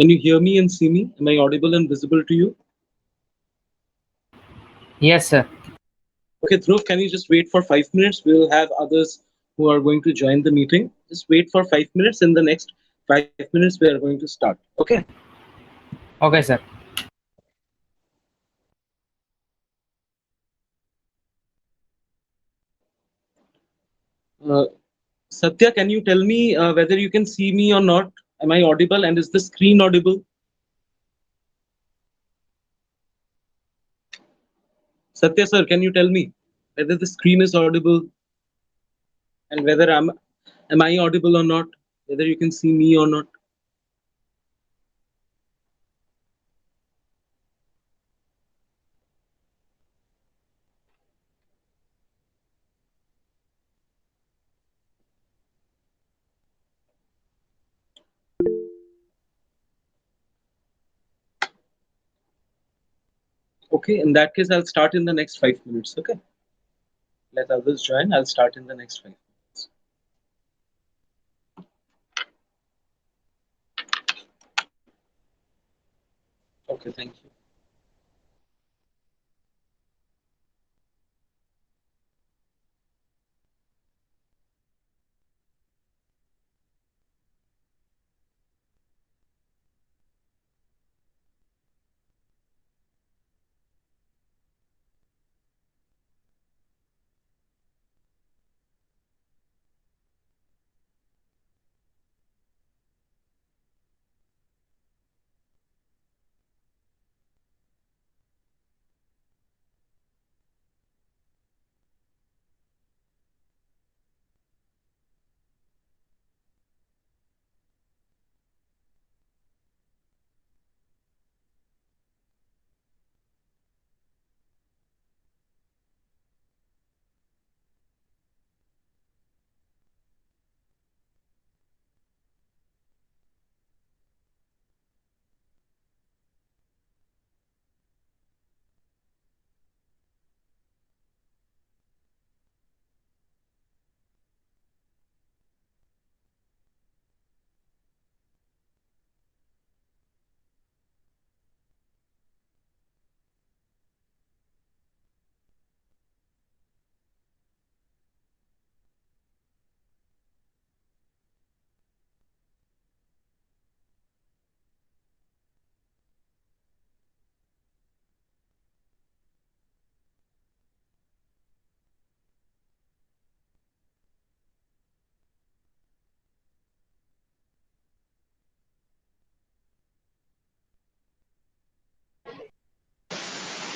Can you hear me and see me? Am I audible and visible to you? Yes, sir. Okay, Dhruv, can you just wait for 5 minutes? We'll have others who are going to join the meeting. Just wait for 5 minutes. In the next 5 minutes, we are going to start. Okay. Okay, sir. Uh, Satya, can you tell me whether you can see me or not? Am I audible and is the screen audible? Satya sir, can you tell me whether the screen is audible and whether am I audible or not? Whether you can see me or not? Okay, in that case, I'll start in the next 5 minutes. Okay, let others join. I'll start in the next 5 minutes. Okay, thank you.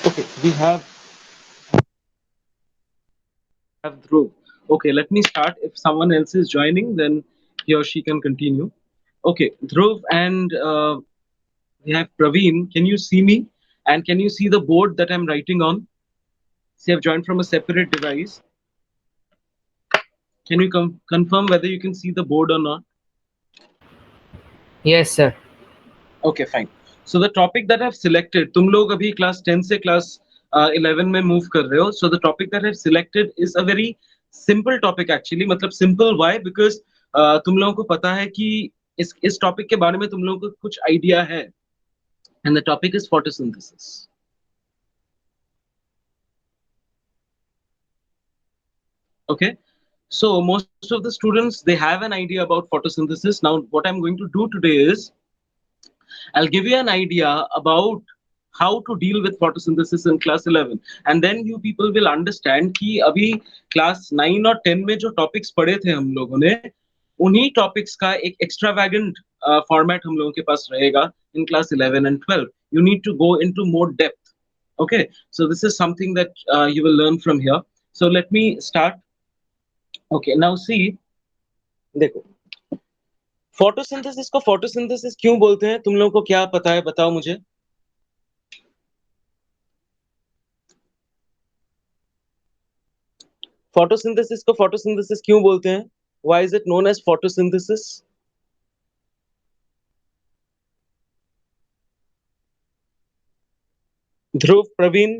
Okay, we have Dhruv. Okay, let me start. If someone else is joining, then he or she can continue. Okay, Dhruv and we have Praveen. Can you see me? And can you see the board that I'm writing on? See, I've joined from a separate device. Can you confirm whether you can see the board or not? Yes, sir. Okay, fine. So the topic that I've selected, तुम लोग अभी class 10 से class 11 में move कर रहे हो. So the topic that I've selected is a very simple topic actually. मतलब simple why? Because तुम लोगों को पता है कि इस topic के बारे में तुम लोगों को कुछ idea है. And the topic is photosynthesis. Okay. So most of the students they have an idea about photosynthesis. Now what I'm going to do today is I'll give you an idea about how to deal with photosynthesis in class 11 and then you people will understand कि अभी class 9 और 10 में जो topics पढ़े थे हम लोगों ने उन्हीं topics का एक extravagant format हम लोगों के पास रहेगा in class 11 and 12. You need to go into more depth. Okay, so this is something that you will learn from here. So let me start. Okay, now see, देखो photosynthesis को photosynthesis क्यों बोलते हैं तुम लोगों को क्या पता है बताओ मुझे फोटोसिंथेसिस को फोटोसिंथेसिस क्यों बोलते हैं why is it known as photosynthesis Dhruv Praveen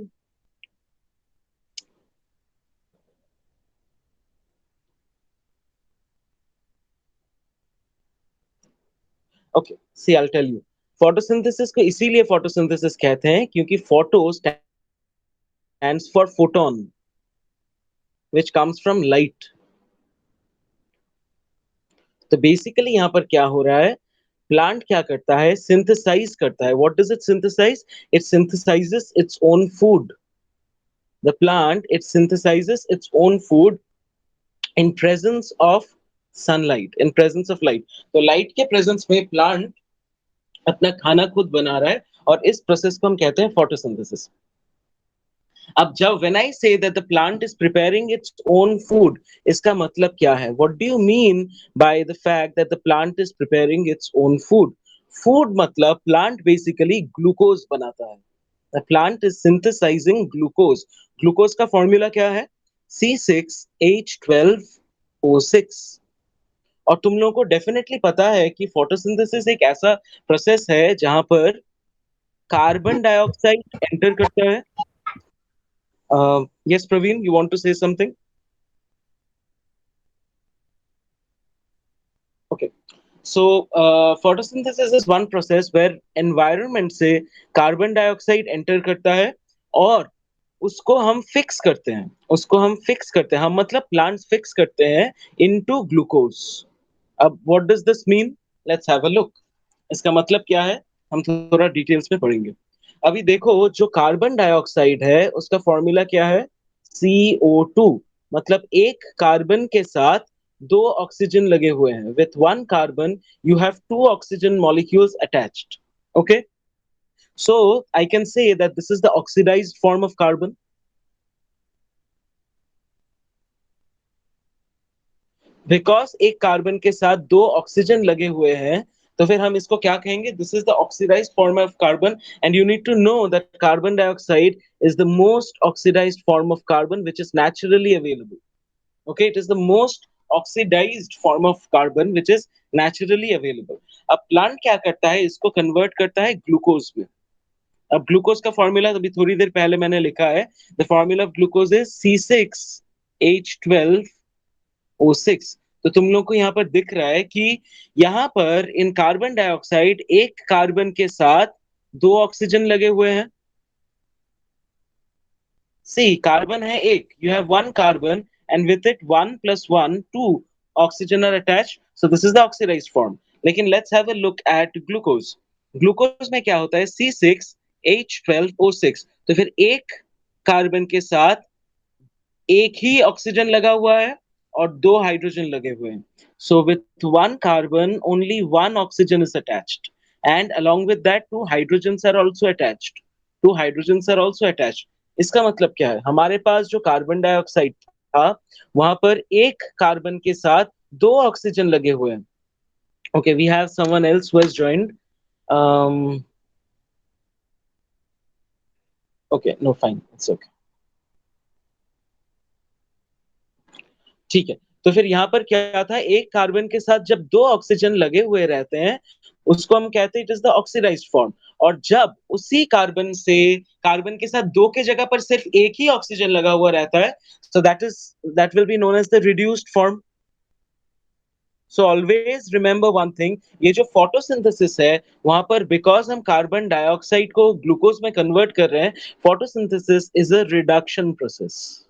okay see I'll tell you photosynthesis को इसीलिए फोटोसिंथेसिस कहते हैं क्योंकि photo stands for photon, which comes from light. तो बेसिकली यहाँ पर क्या हो रहा है, प्लांट क्या करता है, सिंथेसाइज करता है. What does it synthesise? It synthesises its own food. The plant it synthesises its own food in presence of sunlight, in presence of light. तो लाइट के प्रेजेंस में प्लांट अपना खाना खुद बना रहा है और इस प्रोसेस को हम कहते हैं फोटोसिंथेसिस. अब जब when I say that the plant is preparing it's own food, इसका मतलब क्या है? What do you mean by the fact that the plant is preparing it's own food? Food मतलब प्लांट बेसिकली ग्लूकोज बनाता है. The plant is synthesising glucose. Glucose का formula क्या है? C6H12O6. और तुम लोगों को डेफिनेटली पता है कि फोटोसिंथेसिस एक ऐसा प्रोसेस है जहां पर कार्बन डाइऑक्साइड एंटर करता है. Yes, Praveen, you want to say something? Okay. So, photosynthesis is one process where environment से कार्बन डाइऑक्साइड एंटर करता है और उसको हम फिक्स करते हैं. उसको हम फिक्स करते हैं, हम मतलब प्लांट्स फिक्स करते हैं इनटू ग्लूकोज. अब what does this mean? Let's have a look. इसका मतलब क्या है, हम थोड़ा डिटेल्स में पढ़ेंगे. अभी देखो, जो कार्बन डाइऑक्साइड है उसका फॉर्मूला क्या है? CO2. मतलब एक कार्बन के साथ दो ऑक्सीजन लगे हुए हैं. With one carbon you have two oxygen molecules attached. Okay, so I can say that this is the oxidised form of carbon. Because एक कार्बन के साथ दो ऑक्सीजन लगे हुए हैं, तो फिर हम इसको क्या कहेंगे? This is the oxidised form of carbon. And you need to know that carbon dioxide is the most oxidized form of carbon which is naturally available. Okay, it is the most oxidized form of carbon which is naturally available. अब plant क्या करता है, इसको convert करता है glucose में. अब glucose का फॉर्मूला अभी थोड़ी देर पहले मैंने लिखा है. The formula of glucose is C6H12O6. तो तुम लोग को यहाँ पर दिख रहा है कि यहाँ पर इन कार्बन डाइऑक्साइड एक कार्बन के साथ दो ऑक्सीजन लगे हुए हैं. सी कार्बन है एक, you have one carbon and with it one plus one two oxygen are attached, so this is the oxidized form. लेकिन let's have a look at glucose. Glucose में क्या होता है? C6H12O6. तो फिर एक कार्बन के साथ एक ही ऑक्सीजन लगा हुआ है और दो हाइड्रोजन लगे हुए हैं. So with one carbon only one oxygen is attached and along with that two hydrogens are also attached. Two hydrogens are also attached. इसका मतलब क्या है? हमारे पास जो कार्बन डाइऑक्साइड था वहां पर एक कार्बन के साथ दो ऑक्सीजन लगे हुए हैं. Okay, we have someone else who has joined. um okay, no, fine, it's okay. ठीक है. तो फिर यहाँ पर क्या था, एक कार्बन के साथ जब दो ऑक्सीजन लगे हुए रहते हैं उसको हम कहते हैं it is the oxidised form. और जब उसी कार्बन से कार्बन के साथ दो के जगह पर सिर्फ एक ही ऑक्सीजन लगा हुआ रहता है, so that will be known as the reduced form. So always remember one thing, ये जो फोटोसिंथेसिस है वहां पर बिकॉज हम कार्बन डाइऑक्साइड को ग्लूकोज में कन्वर्ट कर रहे हैं, photosynthesis is a reduction process.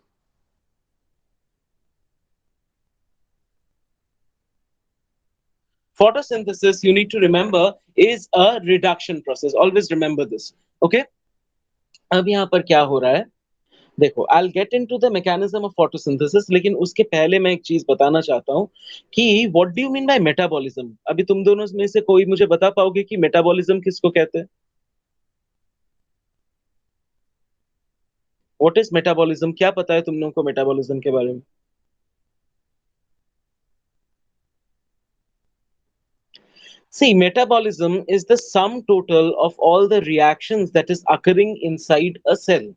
Photosynthesis, you need to remember, is a reduction process. Always remember this. Okay. अब यहाँ पर क्या हो रहा है, देखो, I'll get into the mechanism of photosynthesis, लेकिन उसके पहले मैं एक चीज बताना चाहता हूँ कि what do you mean by metabolism? अभी तुम दोनों में से कोई मुझे बता पाओगे कि मेटाबॉलिज्म किसको कहते हैं? What is metabolism? क्या पता है तुम लोगों को मेटाबॉलिज्म के बारे में? See, metabolism is the sum total of all the reactions that is occurring inside a cell.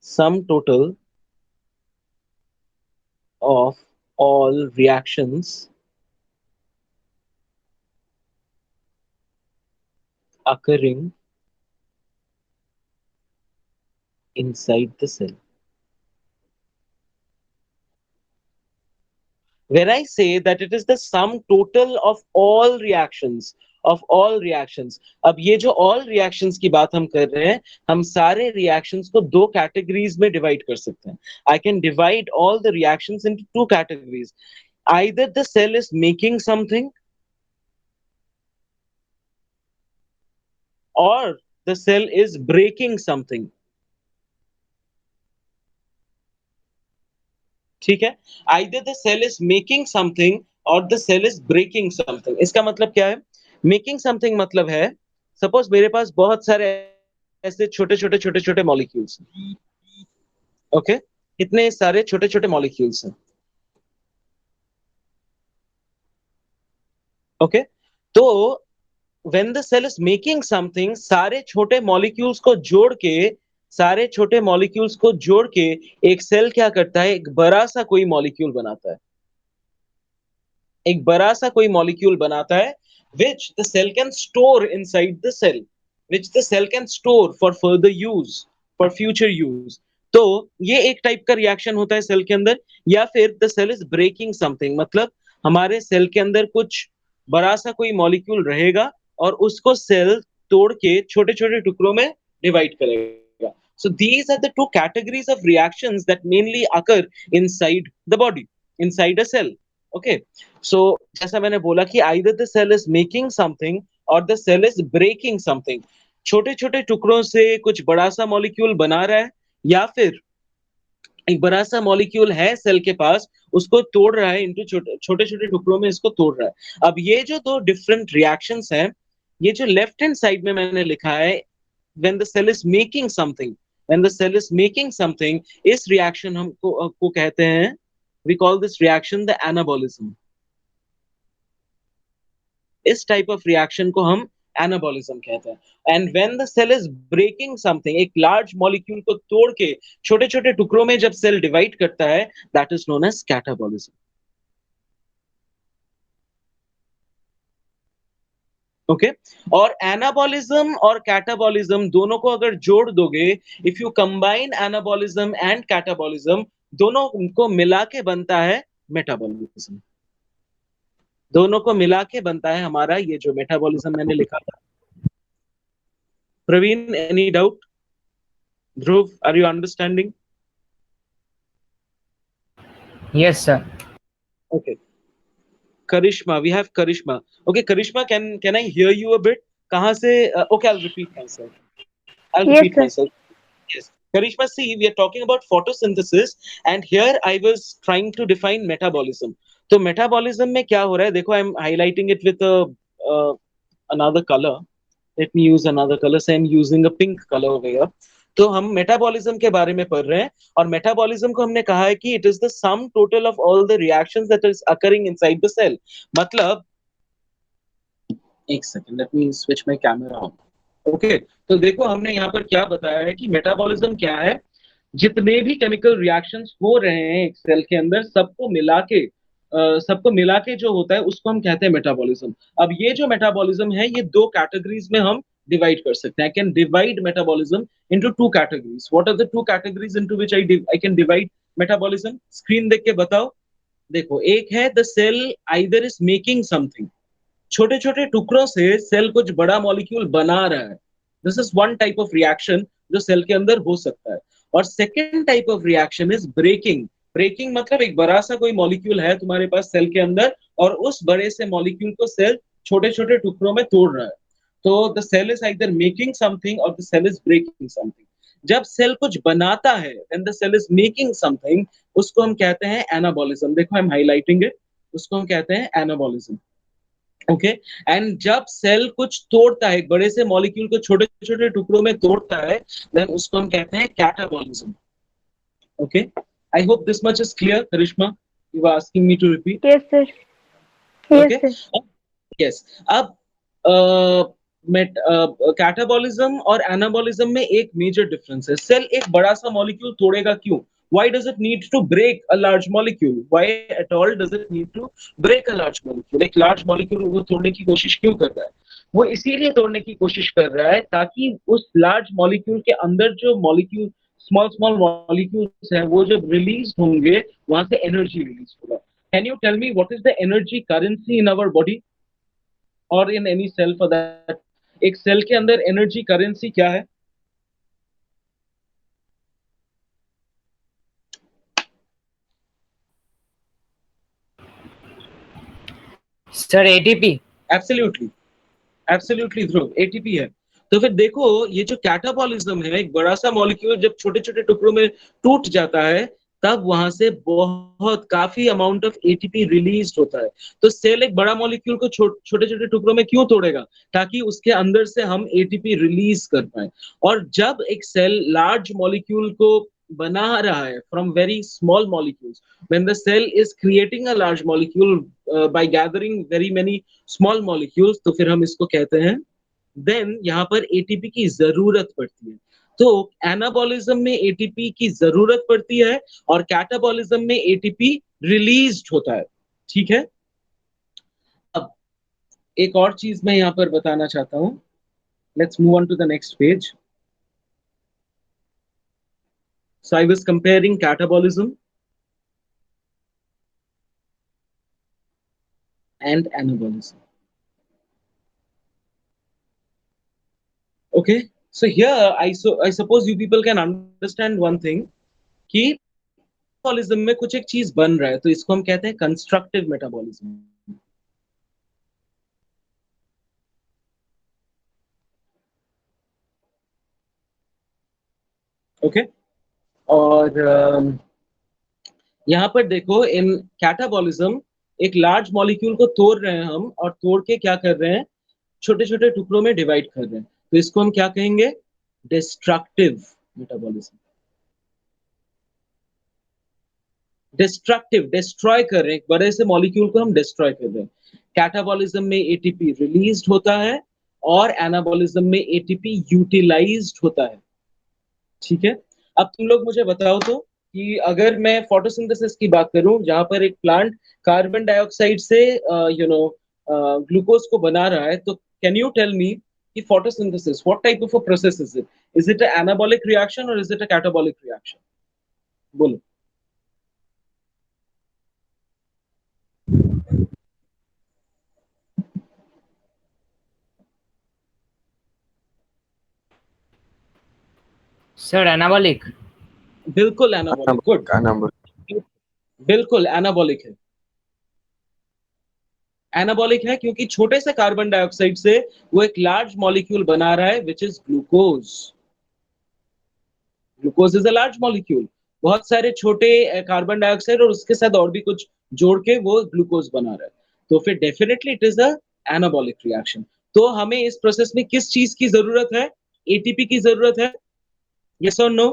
Sum total of all reactions occurring inside the cell. Where I say that it is the sum total of all reactions, of all reactions. अब ये जो all reactions की बात हम कर रहे हैं, हम सारे reactions को दो categories में divide कर सकते हैं. I can divide all the reactions into two categories. Either the cell is making something or the cell is breaking something. ठीक है, either the cell is making something or the cell is breaking something. इसका मतलब क्या है? Making something मतलब है, suppose मेरे पास बहुत सारे ऐसे छोटे छोटे छोटे छोटे मॉलिक्यूल्स हैं. ओके, इतने सारे छोटे छोटे मॉलिक्यूल्स हैं. ओके, तो when the cell is making something, सारे छोटे मॉलिक्यूल्स को जोड़ के, सारे छोटे मॉलिक्यूल्स को जोड़ के एक सेल क्या करता है? एक बड़ा सा कोई मॉलिक्यूल बनाता है. एक बड़ा सा कोई मॉलिक्यूल बनाता है which the cell can store inside the cell, which the cell can store for further use, for future use. तो ये एक टाइप का रिएक्शन होता है सेल के अंदर. या फिर the cell is breaking something, मतलब हमारे सेल के अंदर कुछ बड़ा सा कोई मॉलिक्यूल रहेगा और उसको सेल तोड़ के छोटे छोटे टुकड़ों में डिवाइड करेगा. So these are the two categories of reactions that mainly occur inside the body, inside a cell. Okay, so जैसा मैंने बोला कि either the cell is making something or the cell is breaking something. छोटे छोटे टुकड़ों से कुछ बड़ा सा मॉलिक्यूल बना रहा है, या फिर एक बड़ा सा मॉलिक्यूल है सेल के पास, उसको तोड़ रहा है इनटू छोटे छोटे छोटे टुकड़ों में, इसको तोड़ रहा है. अब ये जो दो डिफरेंट रिएक्शंस हैं, ये जो लेफ्ट हैंड साइड में मैंने लिखा है, when the cell is making something, when the cell is making something, इस रिएक्शन हमको को कहते हैं, we call this reaction the anabolism. इस टाइप ऑफ रिएक्शन को हम एनाबॉलिज्म कहते हैं. And when the cell is breaking something, एक लार्ज मॉलिक्यूल को तोड़ के छोटे छोटे टुकड़ों में जब सेल डिवाइड करता है, that is known as catabolism. Okay, और एनाबॉलिज्म और कैटाबॉलिज्म दोनों को अगर जोड़ दोगे, if you combine anabolism and catabolism, दोनों को मिला के बनता है मेटाबॉलिज्म. दोनों को मिला के बनता है हमारा ये जो मेटाबॉलिज्म मैंने लिखा था. Praveen, any doubt? Dhruv, are you understanding? Yes, sir. Okay. Karishma, we have Karishma. Okay, Karishma, can I hear you a bit? कहाँ से? Okay, I'll repeat myself. I'll Yes, repeat sir. myself. Yes. Karishma, see, we are talking about photosynthesis, and here I was trying to define metabolism. तो metabolism में क्या हो रहा है? देखो, I'm highlighting it with uh, another color. Let me use another color. Say I'm using a pink color over here. तो हम metabolism के बारे में पढ़ रहे हैं, और मेटाबॉलिज्म को हमने कहा है कि it is the sum total of all the reactions that is occurring inside the cell. मतलब, एक second, let me switch my camera on. Okay, तो देखो हमने यहाँ पर क्या बताया है कि मेटाबॉलिज्म क्या है. जितने भी केमिकल रिएक्शंस हो रहे हैं एक सेल के अंदर, सबको मिला के जो होता है उसको हम कहते हैं मेटाबॉलिज्म. अब ये जो मेटाबॉलिज्म है, ये दो कैटेगरीज में हम डिवाइड कर सकते हैं. I can divide metabolism into two categories. What are the two categories into which I can divide metabolism? Screen देख के बताओ. देखो, एक है the cell either is making something, छोटे छोटे टुकड़ों से सेल कुछ बड़ा मॉलिक्यूल बना रहा है. This is one type of reaction जो सेल के अंदर हो सकता है. और second type of reaction is breaking. Breaking मतलब एक बड़ा सा कोई मॉलिक्यूल है तुम्हारे पास सेल के अंदर, और उस बड़े से मॉलिक्यूल को सेल छोटे छोटे टुकड़ों में तोड़ रहा है. तो the cell is either making something or the cell is breaking something. जब सेल कुछ बनाता है, when the cell is making something, उसको हम कहते हैं एनाबॉलिज्म. देखो, आई एम हाइलाइटिंग इट. उसको हम कहते हैं एनाबॉलिज्म. ओके, एंड जब सेल कुछ तोड़ता है, एक बड़े से मॉलिक्यूल को छोटे छोटे टुकड़ों में तोड़ता है, देन उसको हम कहते हैं catabolism. Okay, I hope this much is clear. Karishma, you are asking me to repeat. Yes, sir. Okay, Yes, sir. Yes. अब कैटाबॉलिज्म और एनाबॉलिज्म में एक मेजर डिफरेंस है. सेल एक बड़ा सा मॉलिक्यूल तोड़ेगा क्यों? Why does it need to break a large molecule? Why at all does it need to break a large molecule? एक large molecule वो तोड़ने की कोशिश क्यों कर रहा है? वो इसीलिए तोड़ने की कोशिश कर रहा है ताकि उस large molecule के अंदर जो molecule, small molecules हैं, वो जब रिलीज होंगे, वहां से एनर्जी रिलीज होगा. Can you tell me what is the energy currency in our body? और in any cell for that, एक सेल के अंदर एनर्जी करेंसी क्या है? Sir ATP. Absolutely, absolutely Dhruv, ATP है। तो फिर देखो, ये जो कैटाबॉलिज्म है, एक बड़ा सा मॉलिक्यूल जब छोटे छोटे टुकड़ों में टूट जाता है, तब वहां से बहुत काफी अमाउंट ऑफ एटीपी रिलीज होता है। तो सेल एक बड़ा मॉलिक्यूल को छोटे छोटे टुकड़ों में क्यों तोड़ेगा? ताकि उसके अंदर से हम एटीपी रिलीज कर पाए। और जब एक सेल लार्ज मॉलिक्यूल को बना रहा है from very small molecules, when the cell is creating a large molecule by gathering very many small molecules, तो फिर हम इसको कहते हैं, देन यहाँ पर एटीपी की जरूरत पड़ती है। तो एनाबॉलिज्म में एटीपी की जरूरत पड़ती है और कैटाबॉलिज्म में एटीपी रिलीज होता है। ठीक है। अब एक और चीज मैं यहाँ पर बताना चाहता हूँ। Let's move on to the next page. So I was comparing catabolism and anabolism. Okay. So here I suppose you people can understand one thing कि मेटाबॉलिज्म में कुछ एक चीज बन रहा है, तो इसको हम कहते हैं कंस्ट्रक्टिव मेटाबॉलिज्म। ओके। और यहाँ पर देखो, इन कैटाबॉलिज्म एक लार्ज मॉलिक्यूल को तोड़ रहे हैं हम, और तोड़ के क्या कर रहे हैं, छोटे छोटे टुकड़ों में डिवाइड कर रहे हैं। तो इसको हम क्या कहेंगे? Destructive metabolism. डिस्ट्रक्टिव, डिस्ट्रॉय कर रहे हैं, एक बड़े से मॉलिक्यूल को हम डिस्ट्रॉय कर रहे हैं। कैटाबॉलिज्म में एटीपी रिलीज होता है और एनाबॉलिज्म में एटीपी यूटिलाइज्ड होता है। ठीक है। अब तुम लोग मुझे बताओ तो कि अगर मैं फोटोसिंथेसिस की बात करूं, जहां पर एक प्लांट कार्बन डाइऑक्साइड से ग्लूकोज को बना रहा है, तो कैन यू टेल मी कि photosynthesis what type of a process is it? Is it a anabolic reaction or is it a catabolic reaction? बोलो। Sir anabolic. बिल्कुल एनाबॉलिक, गुड। बिल्कुल एनाबॉलिक है। एनाबॉलिक है क्योंकि छोटे से कार्बन डाइऑक्साइड से वो एक लार्ज मॉलिक्यूल बना रहा है, which is glucose. Glucose is a large molecule. बहुत सारे छोटे कार्बन डाइऑक्साइड और उसके साथ और भी कुछ जोड़ के वो ग्लूकोज बना रहा है। तो फिर definitely it is a anabolic reaction. तो हमें इस प्रोसेस में किस चीज की जरूरत है? एटीपी की जरूरत है। यस और नो?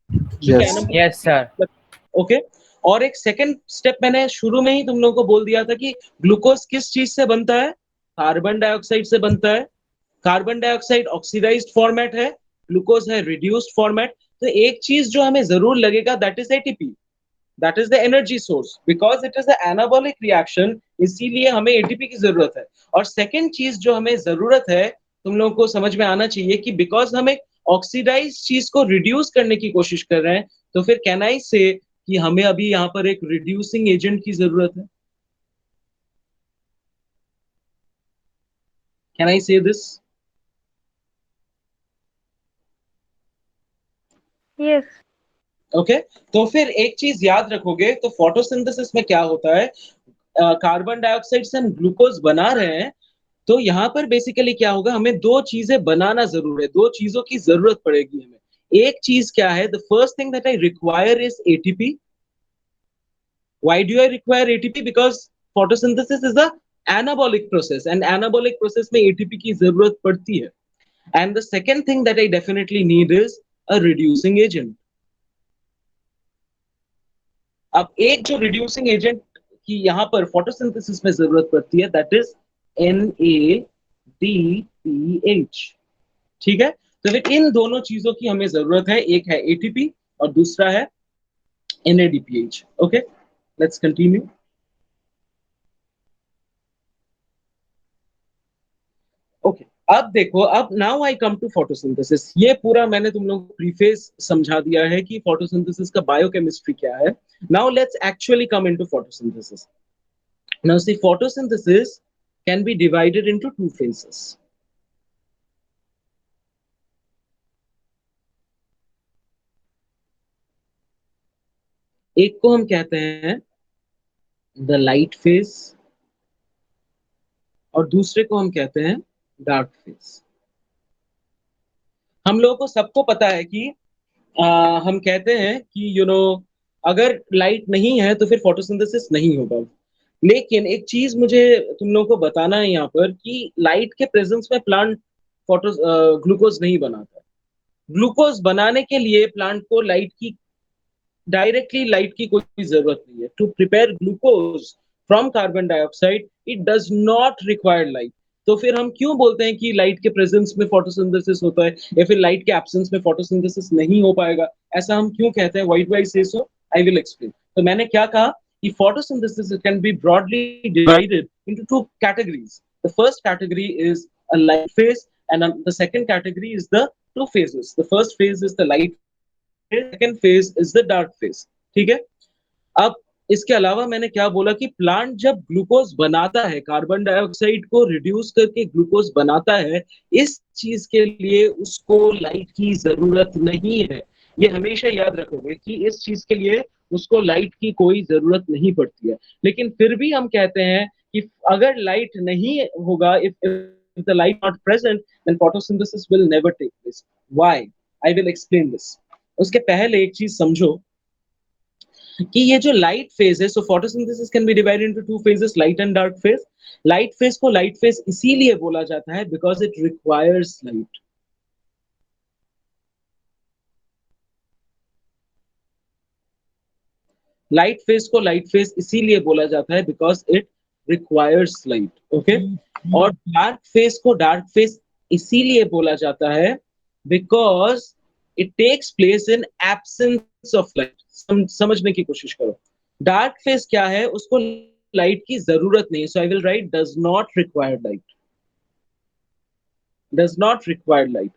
क्योंकि Yes. Yes sir. Anabolic, okay. और एक सेकंड स्टेप मैंने शुरू में ही तुम लोगों को बोल दिया था कि ग्लूकोज किस चीज से बनता है? कार्बन डाइऑक्साइड से बनता है। कार्बन डाइऑक्साइड ऑक्सीडाइज्ड फॉर्मेट है, ग्लूकोज है रिड्यूस्ड फॉर्मेट। तो एक चीज जो हमें जरूर लगेगा, that is ATP, that is the energy source, because it is a anabolic reaction, इसीलिए हमें एटीपी की जरूरत है। और सेकंड चीज जो हमें जरूरत है, तुम लोगों को समझ में आना चाहिए कि बिकॉज हम एक ऑक्सीडाइज चीज को रिड्यूस करने की कोशिश कर रहे हैं, तो फिर कैन आई से कि हमें अभी यहाँ पर एक रिड्यूसिंग एजेंट की जरूरत है? कैन आई से दिस? Yes. ओके। तो फिर एक चीज याद रखोगे, तो फोटोसिंथेसिस में क्या होता है, कार्बन डाइऑक्साइड से हम ग्लूकोज बना रहे हैं, तो यहाँ पर बेसिकली क्या होगा, हमें दो चीजें बनाना जरूर है, दो चीजों की जरूरत पड़ेगी हमें। एक चीज क्या है, the first thing that I require is ATP. Why do I require ATP? Because photosynthesis is a anabolic process, and anabolic process में एटीपी की जरूरत पड़ती है। And the second thing that I definitely need is a reducing agent. अब एक जो reducing agent की यहाँ पर फोटोसिंथेसिस में जरूरत पड़ती है, दैट इज NADPH। ठीक है। तो फिर इन दोनों चीजों की हमें जरूरत है, एक है एटीपी और दूसरा है NADPH। Okay, let's continue. Okay, अब देखो, अब now I come to photosynthesis. ये पूरा मैंने तुम लोगों को प्रीफेस समझा दिया है कि फोटोसिंथेसिस का बायोकेमिस्ट्री क्या है। Now let's actually come into photosynthesis. Now see photosynthesis can be divided into two phases. एक को हम कहते हैं द लाइट फेज और दूसरे को हम कहते हैं डार्क फेज। हम लोगों को सबको पता है कि हम कहते हैं कि अगर लाइट नहीं है तो फिर फोटोसिंथेसिस नहीं होगा। लेकिन एक चीज मुझे तुम लोगों को बताना है यहाँ पर कि लाइट के प्रेजेंस में प्लांट फोटो ग्लूकोज नहीं बनाता है। ग्लूकोज बनाने के लिए प्लांट को लाइट की डायरेक्टली लाइट की कोई जरूरत नहीं है। To prepare glucose from carbon dioxide it does not require light. तो फिर हम क्यों बोलते हैं कि लाइट के प्रेजेंस में फोटोसिंथेसिस होता है या फिर लाइट के एब्सेंस में फोटोसिंथेसिस नहीं हो पाएगा? ऐसा हम क्यों कहते हैं? व्हाई डू आई से सो? I will explain. तो मैंने क्या कहा कि photosynthesis can B broadly divided into two categories. The first category is a light phase and the second category is the two phases. The first phase is the light phase, second phase is the dark phase. ठीक है। अब इसके अलावा मैंने क्या बोला कि plant जब ग्लूकोज बनाता है, कार्बन डाइऑक्साइड को रिड्यूस करके ग्लूकोज बनाता है, इस चीज के लिए उसको लाइट की जरूरत नहीं है। ये हमेशा याद रखोगे कि इस चीज के लिए उसको लाइट की कोई जरूरत नहीं पड़ती है। लेकिन फिर भी हम कहते हैं कि अगर लाइट नहीं होगा, if the light not present, then photosynthesis will never take place. Why? I will explain this. उसके पहले एक चीज समझो कि ये जो लाइट फेज है, so photosynthesis can be divided into two phases, light and dark phase. Light phase को लाइट फेज इसीलिए बोला जाता है because it requires light. Light phase को लाइट फेज इसीलिए बोला जाता है because it requires light. Okay. और डार्क फेज को डार्क फेज इसीलिए बोला जाता है because it takes place in absence of light. समझने की कोशिश करो। डार्क फेज क्या है? उसको लाइट की जरूरत नहीं है। So I will write does not require light. Does not require light.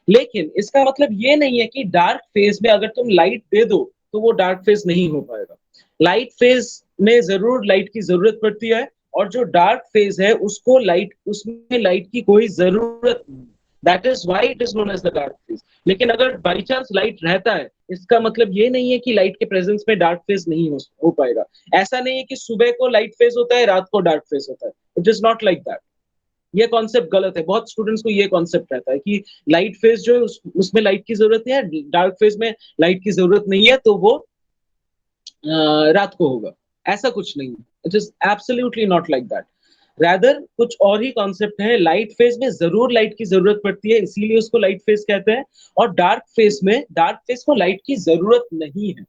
लेकिन इसका मतलब ये नहीं है कि डार्क फेज में अगर तुम लाइट दे दो तो वो डार्क फेज नहीं हो पाएगा। लाइट फेज में जरूर लाइट की जरूरत पड़ती है और जो डार्क फेज है उसको लाइट उसमें लाइट की कोई जरूरत नहीं। That is why it is known as the dark phase. लेकिन अगर बाई चांस लाइट रहता है, इसका मतलब ये नहीं है कि लाइट के प्रेजेंस में डार्क फेज नहीं हो पाएगा। ऐसा नहीं है कि सुबह को लाइट फेज होता है, रात को डार्क फेज होता है। It is not like that. ये कॉन्सेप्ट गलत है। बहुत स्टूडेंट्स को ये कॉन्सेप्ट रहता है कि लाइट फेज जो है उसमें लाइट की जरूरत है, डार्क फेज में लाइट की जरूरत नहीं है, तो वो रात को होगा। ऐसा कुछ नहीं है। It is absolutely not like that. Rather कुछ और ही कॉन्सेप्ट है। लाइट फेज में जरूर लाइट की जरूरत पड़ती है, इसीलिए उसको लाइट फेज कहते हैं। और डार्क फेज को लाइट की जरूरत नहीं है।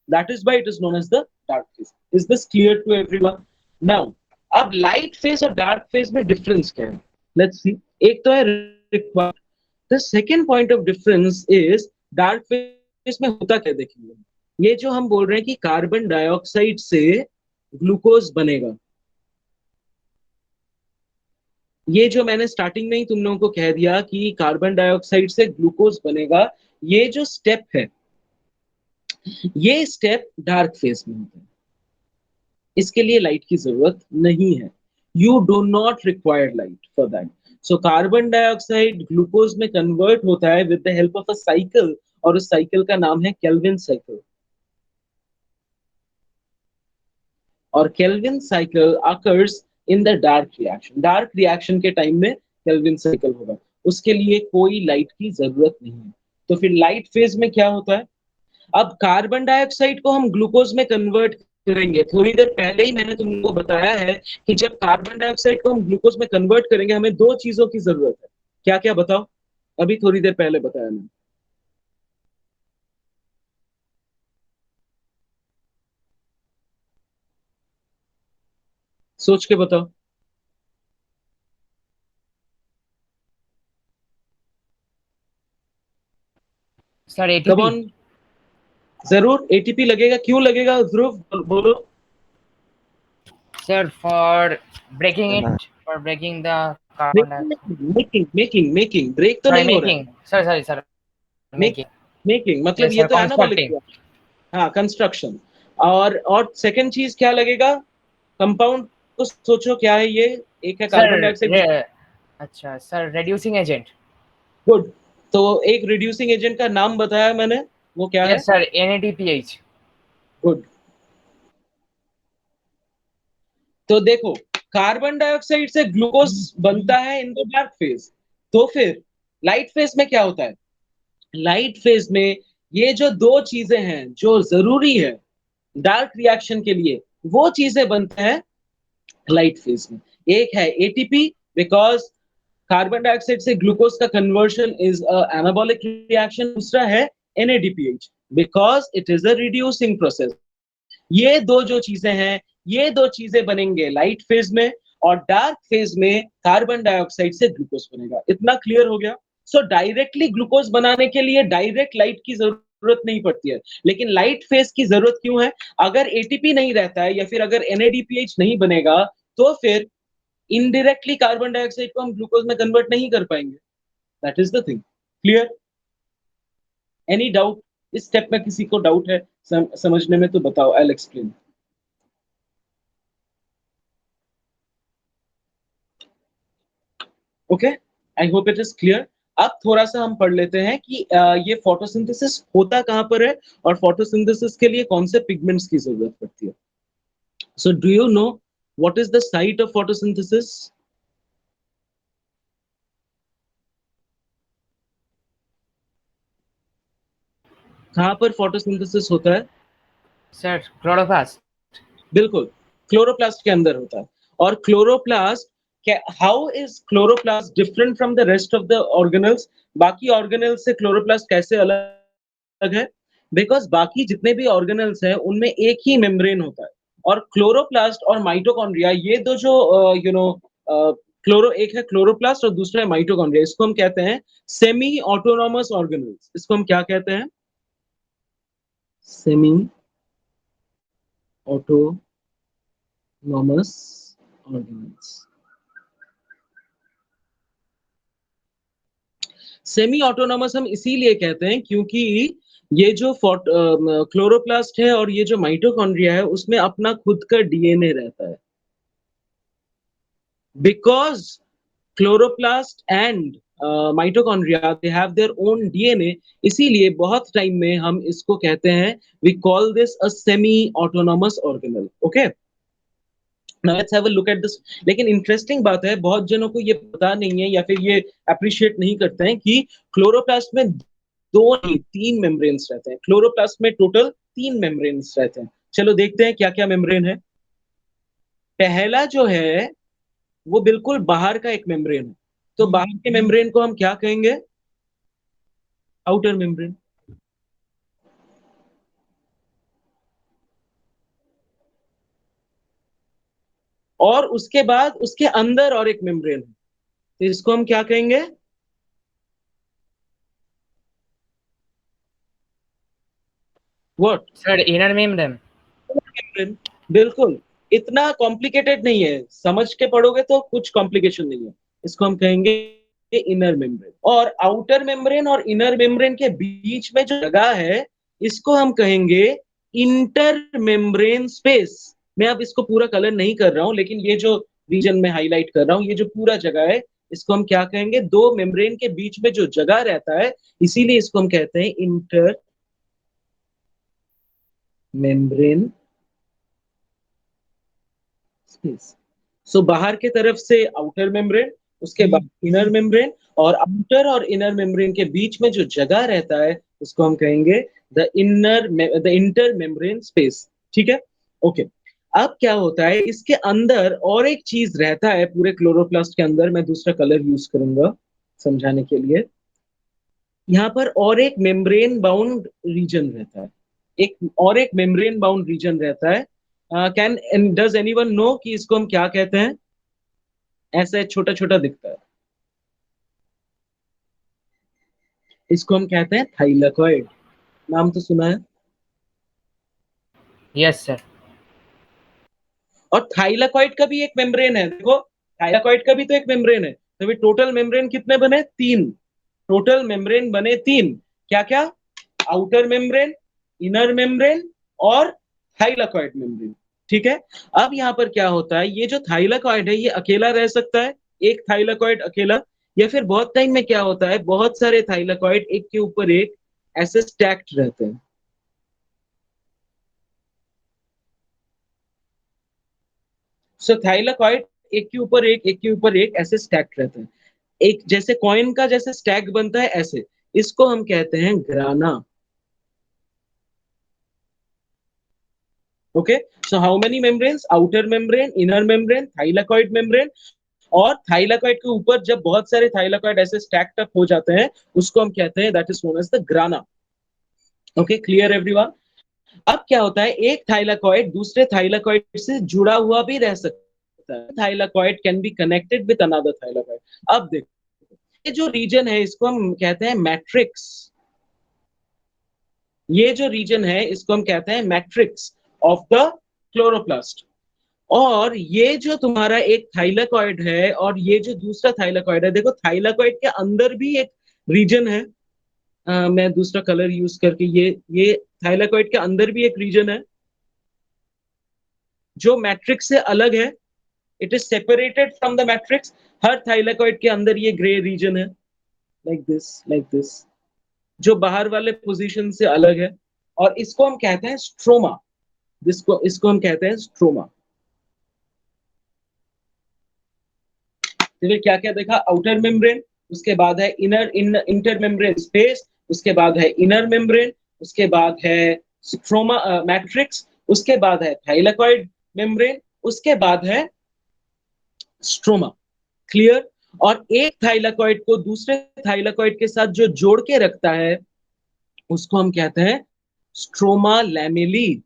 That is why it is known as the dark phase. Is this clear to everyone? Now अब लाइट फेज और डार्क फेज में डिफरेंस क्या है? Let's see. एक तो है required. The second point of difference is dark phase में होता क्या देखेंगे। ये जो हम बोल रहे हैं कि कार्बन डाइऑक्साइड से ग्लूकोज बनेगा, ये जो मैंने स्टार्टिंग में ही तुम लोगों को कह दिया कि कार्बन डाइऑक्साइड से ग्लूकोज बनेगा, ये जो स्टेप है, ये स्टेप डार्क फेज में होता है। इसके लिए लाइट की जरूरत नहीं है। You do not require light for that. So carbon dioxide glucose में कन्वर्ट होता है with the help of a cycle, और उस साइकिल का नाम है केल्विन साइकिल। और Calvin cycle occurs in the dark reaction. Dark reaction के टाइम में केल्विन साइकिल होगा। उसके लिए कोई लाइट की जरूरत नहीं है। तो फिर लाइट फेज में क्या होता है? अब कार्बन डाइऑक्साइड को हम ग्लूकोज में कन्वर्ट करेंगे। थोड़ी देर पहले ही मैंने तुमको बताया है कि जब कार्बन डाइऑक्साइड को हम ग्लूकोज में कन्वर्ट करेंगे, हमें दो चीजों की जरूरत है। क्या क्या बताओ? अभी थोड़ी देर पहले बताया मैंने। सोच के बताओ। Sir come ATP. ऑन। जरूर एटीपी लगेगा। क्यों लगेगा ध्रुव, बोलो। Sir for breaking the carbon dioxide. Making break तो सॉरी नहीं हो रहा है। Making, sir make making. Making मतलब यस ये सर, तो एनाबॉलिक कंस्ट्रक्टिंग। हुआ। हाँ, कंस्ट्रक्शन। और सेकंड चीज क्या लगेगा? कंपाउंड को सोचो क्या है ये, एक है कार्बन सर डाइऑक्साइड। अच्छा सर, रेड्यूसिंग एजेंट। गुड। तो एक रिड्यूसिंग एजेंट का नाम बताया मैंने, वो क्या है? Yes sir, NADPH। गुड। तो देखो, कार्बन डाइऑक्साइड से ग्लूकोज बनता है इन द डार्क फेज। तो फिर लाइट फेज में क्या होता है? लाइट फेज में ये जो दो चीजें हैं जो जरूरी है डार्क रिएक्शन के लिए, वो चीजें बनते हैं लाइट फेज में। एक है एटीपी, बिकॉज कार्बन डाइऑक्साइड से ग्लूकोज का कन्वर्शन इज एनाबॉलिक रिएक्शन। दूसरा है NADPH, because it is a reducing process. ये दो जो चीजें हैं, ये दो चीजें बनेंगे लाइट फेज में, और डार्क फेज में कार्बन डाइऑक्साइड से ग्लूकोज बनेगा। इतना क्लियर हो गया? सो डायरेक्टली ग्लूकोज बनाने के लिए डायरेक्ट लाइट की जरूरत नहीं पड़ती है, लेकिन लाइट फेज की जरूरत क्यों है? अगर एटीपी नहीं रहता है या फिर अगर NADPH नहीं बनेगा, तो फिर इनडायरेक्टली कार्बन डाइऑक्साइड को हम ग्लूकोज में कन्वर्ट नहीं कर पाएंगे। That is the thing. Clear? Any doubt? इस स्टेप में किसी को डाउट है समझने में तो बताओ, I will explain. Okay, I hope it is clear. अब थोड़ा सा हम पढ़ लेते हैं कि ये फोटोसिंथेसिस होता कहां पर है और फोटोसिंथेसिस के लिए कौन से पिगमेंट्स की जरूरत पड़ती है। So do you know what is the site of photosynthesis? कहां पर फोटोसिंथेसिस होता है? Sir chloroplast. बिल्कुल, क्लोरोप्लास्ट के अंदर होता है। और chloroplast, how is chloroplast different from the rest of the organelles? बाकी ऑर्गेनल्स से क्लोरोप्लास्ट कैसे अलग है? बिकॉज बाकी जितने भी ऑर्गेनल्स हैं उनमें एक ही मेम्ब्रेन होता है, और क्लोरोप्लास्ट और माइटोकॉन्ड्रिया, ये दो जो क्लोरो, एक है क्लोरोप्लास्ट और दूसरा है माइटोकॉन्ड्रिया, इसको हम कहते हैं सेमी ऑटोनॉमस ऑर्गेनल्स। इसको हम क्या कहते हैं? Semi autonomous organelles. Semi autonomous हम इसीलिए कहते हैं क्योंकि ये जो क्लोरोप्लास्ट है और ये जो माइटोकॉन्ड्रिया है उसमें अपना खुद का DNA रहता है। Because chloroplast and mitochondria they have their own DNA, इसीलिए बहुत टाइम में हम इसको कहते हैं, we call this a semi autonomous organelle. Okay, now let's have a look at this. लेकिन इंटरेस्टिंग बात है, बहुत जनों को ये पता नहीं है या फिर ये अप्रिशिएट नहीं करते हैं कि क्लोरोप्लास्ट में दो नहीं तीन मेम्ब्रेन्स रहते हैं। क्लोरोप्लास्ट में टोटल तीन मेम्ब्रेन्स रहते हैं। चलो देखते हैं क्या क्या मेम्ब्रेन है। पहला जो है वो बिल्कुल बाहर का एक मेम्ब्रेन है। तो बाहर के मेम्ब्रेन को हम क्या कहेंगे? Outer membrane. और उसके बाद उसके अंदर और एक मेम्ब्रेन है, तो इसको हम क्या कहेंगे? व्हाट? Sir inner membrane. बिल्कुल। इतना कॉम्प्लिकेटेड नहीं है, समझ के पढ़ोगे तो कुछ कॉम्प्लिकेशन नहीं है। इसको हम कहेंगे इनर मेम्ब्रेन। और आउटर मेम्ब्रेन और इनर मेम्ब्रेन के बीच में जो जगह है, इसको हम कहेंगे इंटर मेम्ब्रेन स्पेस। मैं अब इसको पूरा कलर नहीं कर रहा हूं, लेकिन ये जो रीजन में हाईलाइट कर रहा हूं, ये जो पूरा जगह है, इसको हम क्या कहेंगे? दो मेम्ब्रेन के बीच में जो जगह रहता है, इसीलिए इसको हम कहते हैं इंटर मेम्ब्रेन स्पेस। सो बाहर के तरफ से आउटर मेम्ब्रेन, उसके बाद इनर मेम्ब्रेन, और आउटर और इनर मेम्ब्रेन के बीच में जो जगह रहता है उसको हम कहेंगे द इंटर मेम्ब्रेन स्पेस। ठीक है? ओके। अब क्या होता है, इसके अंदर और एक चीज रहता है पूरे क्लोरोप्लास्ट के अंदर, मैं दूसरा कलर यूज करूंगा समझाने के लिए। यहाँ पर और एक मेम्ब्रेन बाउंड रीजन रहता है, एक और एक मेम्ब्रेन बाउंड रीजन रहता है। कैन डज एनीवन नो कि इसको हम क्या कहते हैं? ऐसा छोटा छोटा दिखता है, इसको हम कहते हैं थाइलेकॉइड। नाम तो सुना है। Yes sir. और थाइलेकॉइड का भी एक मेम्ब्रेन है, देखो, थाइलेकॉइड का भी तो एक मेम्ब्रेन है। तो भी टोटल मेम्ब्रेन कितने बने? तीन। टोटल मेम्ब्रेन बने तीन। क्या क्या? आउटर मेम्ब्रेन, इनर मेम्ब्रेन और थाइलेकॉइड मेम्ब्रेन। ठीक है। अब यहाँ पर क्या होता है, ये जो थाइलाकॉइड है ये अकेला रह सकता है, एक थाइलाकॉइड अकेला, या फिर बहुत टाइम में क्या होता है, बहुत सारे थाइलाकॉइड एक के ऊपर एक ऐसे स्टैक्ड रहते हैं। सो थाइलाकॉइड एक के ऊपर एक ऐसे स्टैक्ड रहते हैं, एक जैसे कॉइन का जैसे स्टैक बनता है ऐसे, इसको हम कहते हैं ग्राना। Okay, so how many membranes, outer membrane, inner membrane, thylakoid membrane, और थाइलाकॉइड के ऊपर जब बहुत सारे थाइलाकॉइड ऐसे स्टैक्ड अप हो जाते हैं उसको हम कहते हैं that is known as the grana. Okay, clear everyone. अब क्या होता है, एक थाइलाकॉइड दूसरे थाइलाकॉइड से जुड़ा हुआ भी रह सकता है, thylakoid can be connected with another thylakoid. अब देखो, ये जो रीजन है इसको हम कहते हैं मैट्रिक्स, ये जो रीजन है इसको हम कहते हैं मैट्रिक्स ऑफ द क्लोरोप्लास्ट। और ये जो तुम्हारा एक थाइलाकॉइड है और ये जो दूसरा थाइलाकॉइड है, देखो थाइलाकॉइड के अंदर भी एक रीजन है। मैं दूसरा कलर यूज करके, ये थाइलाकॉइड के अंदर भी एक रीजन है जो मैट्रिक्स से अलग है, it is separated from the matrix. Her thylakoid के अंदर ये ग्रे रीजन है, लाइक दिस, जो बाहर वाले पोजीशन से अलग है, और इसको हम कहते हैं स्ट्रोमा। इसको इसको हम कहते हैं स्ट्रोमा। फिर क्या क्या देखा, आउटर मेम्ब्रेन, उसके बाद है इंटर मेम्ब्रेन स्पेस, उसके बाद है इनर मेम्ब्रेन, उसके बाद है स्ट्रोमा मैट्रिक्स, उसके बाद है थाइलाकॉइड मेम्ब्रेन, उसके बाद है स्ट्रोमा। क्लियर। और एक थाइलाकॉइड को दूसरे थाइलाकॉइड के साथ जो जोड़ के रखता है उसको हम कहते हैं स्ट्रोमा लैमेली।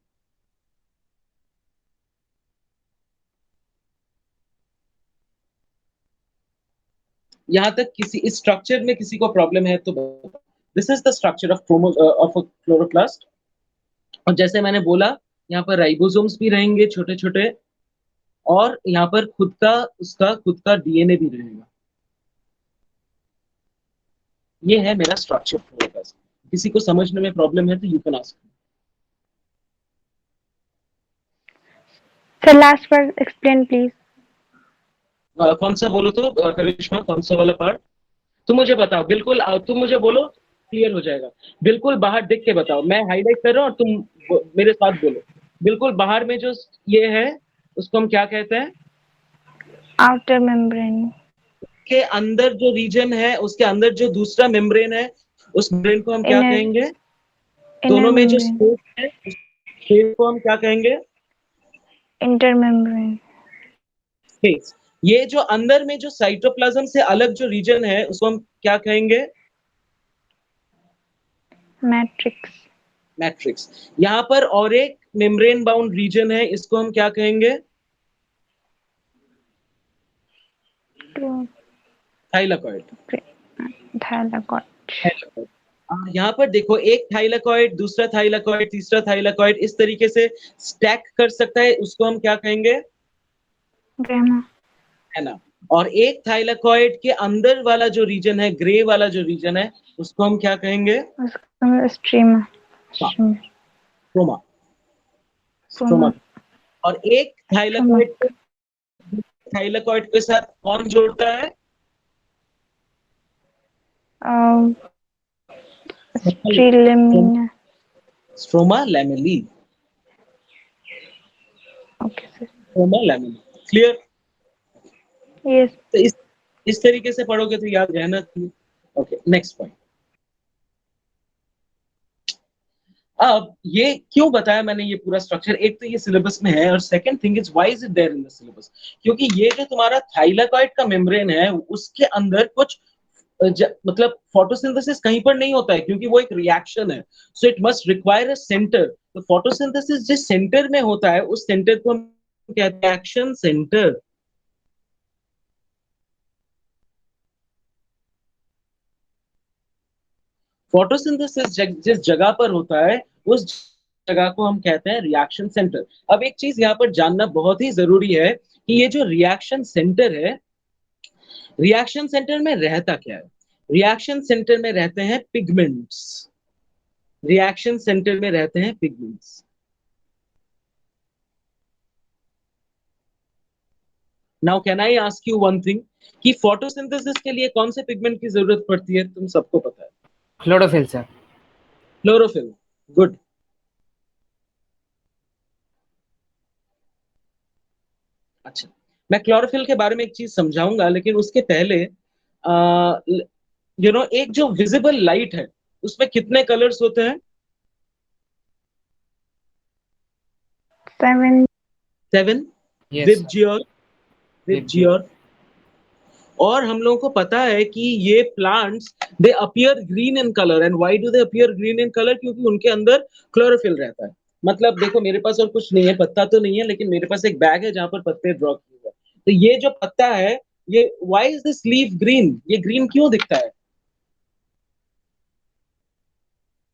यहां तक किसी इस स्ट्रक्चर में किसी को प्रॉब्लम है तो this is the structure of of chloroplast. और जैसे मैंने बोला, यहाँ पर राइबोसोम्स भी रहेंगे छोटे छोटे, और यहाँ पर खुद का डीएनए भी रहेगा। ये है मेरा स्ट्रक्चर क्लोरोप्लास्ट। किसी को समझने में प्रॉब्लम है तो you can ask. Sir, last part explain please. कौन सा बोलो तो करिश्मा, कौन सा वाला पार्ट? तुम मुझे बताओ बिल्कुल, तुम मुझे बोलो, क्लियर हो जाएगा। बिल्कुल बाहर देख के बताओ, मैं हाईलाइट कर रहा हूँ और तुम मेरे साथ बोलो। बिल्कुल बाहर में जो ये है उसको हम क्या कहते हैं? Outer membrane. के अंदर जो रीजन है उसके अंदर जो दूसरा मेम्ब्रेन है उस मेम्ब्रेन को हम क्या Inner कहेंगे? inner दोनों में जो membrane. स्पेस है उस स्पेस को हम क्या कहेंगे? Intermembrane. स्पेस। ये जो अंदर में जो साइटोप्लाज्म से अलग जो रीजन है उसको हम क्या कहेंगे? Matrix. मैट्रिक्स। यहाँ पर और एक मेम्ब्रेन बाउंड रीजन है, इसको हम क्या कहेंगे? Two. थाइलाकॉइड। Thylakoid. यहाँ पर देखो, एक थाइलाकॉइड दूसरा थाइलाकॉइड तीसरा थाइलाकॉइड इस तरीके से स्टैक कर सकता है, उसको हम क्या कहेंगे? Gamma. है ना। और एक थाइलाकॉइड के अंदर वाला जो रीजन है, ग्रे वाला जो रीजन है, उसको हम क्या कहेंगे? Streamer. Streamer. Stroma. Stroma. Stroma. और एक Stroma. थाइलाकॉइड के साथ कौन जोड़ता है? Um, Streamina. Stroma lamellae. Okay sir. Stroma lamellae. Clear. Yes. तो इस तरीके से पढ़ोगे तो याद रहना चाहिए। Okay, next point. अब ये क्यों बताया मैंने ये पूरा स्ट्रक्चर, एक तो ये सिलेबस में है, और second thing is why is it there in the syllabus. क्योंकि ये जो तुम्हारा थाइलाकॉइड का मेम्ब्रेन है उसके अंदर कुछ मतलब फोटोसिंथेसिस कहीं पर नहीं होता है, क्योंकि वो एक रिएक्शन है। So it must require a centre. तो फोटोसिंथेसिस जिस सेंटर में होता है उस सेंटर को हम कहते हैं एक्शन सेंटर। फोटोसिंथेसिस जिस जगह पर होता है उस जगह को हम कहते हैं रिएक्शन सेंटर। अब एक चीज यहाँ पर जानना बहुत ही जरूरी है कि ये जो रिएक्शन सेंटर है, रिएक्शन सेंटर में रहता क्या है? रिएक्शन सेंटर में रहते हैं पिगमेंट्स। रिएक्शन सेंटर में रहते हैं pigments. Now can I ask you one thing कि फोटोसिंथेसिस के लिए कौन से पिगमेंट की जरूरत पड़ती है, तुम सबको पता है? Chlorophyll sir. क्लोरोफिल। गुड। अच्छा, मैं क्लोरोफिल के बारे में एक चीज समझाऊंगा, लेकिन उसके पहले एक जो विजिबल लाइट है उसमें कितने कलर्स होते हैं? 7. 7। Yes sir. VIBGYOR. VIBGYOR. VIBGYOR. और हम लोगों को पता है कि ये plants they appear green in colour, and why do they appear green in colour? क्योंकि उनके अंदर क्लोरोफिल रहता है। मतलब देखो, मेरे पास और कुछ नहीं है, पत्ता तो नहीं है, लेकिन मेरे पास एक बैग है जहां पर पत्ते ड्रॉ किए हुए हैं। तो ये जो पत्ता है, ये why is this leaf green? ये ग्रीन क्यों दिखता है?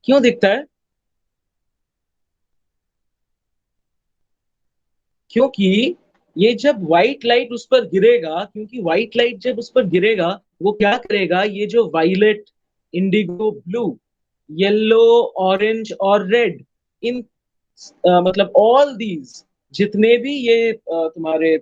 क्यों दिखता है? क्योंकि ये जब व्हाइट लाइट उस पर गिरेगा, क्योंकि व्हाइट लाइट जब उस पर गिरेगा, वो क्या करेगा, ये जो violet, indigo blue, yellow, orange और रेड, इन मतलब ऑल दीज, जितने भी ये तुम्हारे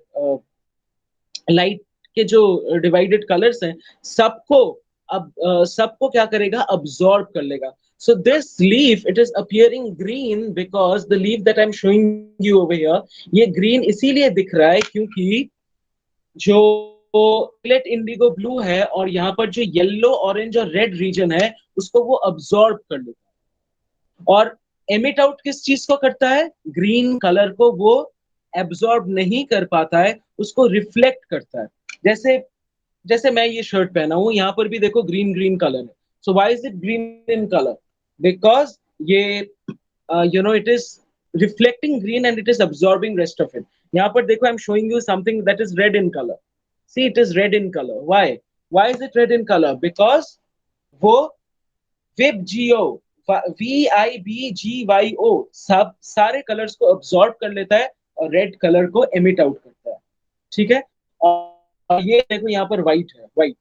लाइट के जो डिवाइडेड कलर्स हैं, सबको अब सबको क्या करेगा, अब्सॉर्ब कर लेगा. So this leaf, it is appearing green because the leaf that I'm showing you over here, ये green इसीलिए दिख रहा है क्योंकि जो वायलेट, इंडिगो ब्लू है और यहाँ पर जो येलो, ऑरेंज और रेड रीजन है, उसको वो अब्सॉर्ब कर लेता है. और एमिट आउट किस चीज को करता है? ग्रीन कलर को वो एब्सॉर्ब नहीं कर पाता है, उसको रिफ्लेक्ट करता है. जैसे जैसे मैं ये शर्ट पहना हूं, यहाँ पर भी देखो ग्रीन ग्रीन कलर है. So why is it green in colour? Because ये it is reflecting green and it is absorbing rest of it. यहाँ पर देखो, I am showing you something that is red in colour. See, it is red in colour. Why is it red in colour? Because वो VIBGYO, VIBGYO, सब सारे colours को absorb कर लेता है और रेड कलर को एमिट आउट करता है. ठीक है. और ये देखो, यहाँ पर व्हाइट है. White,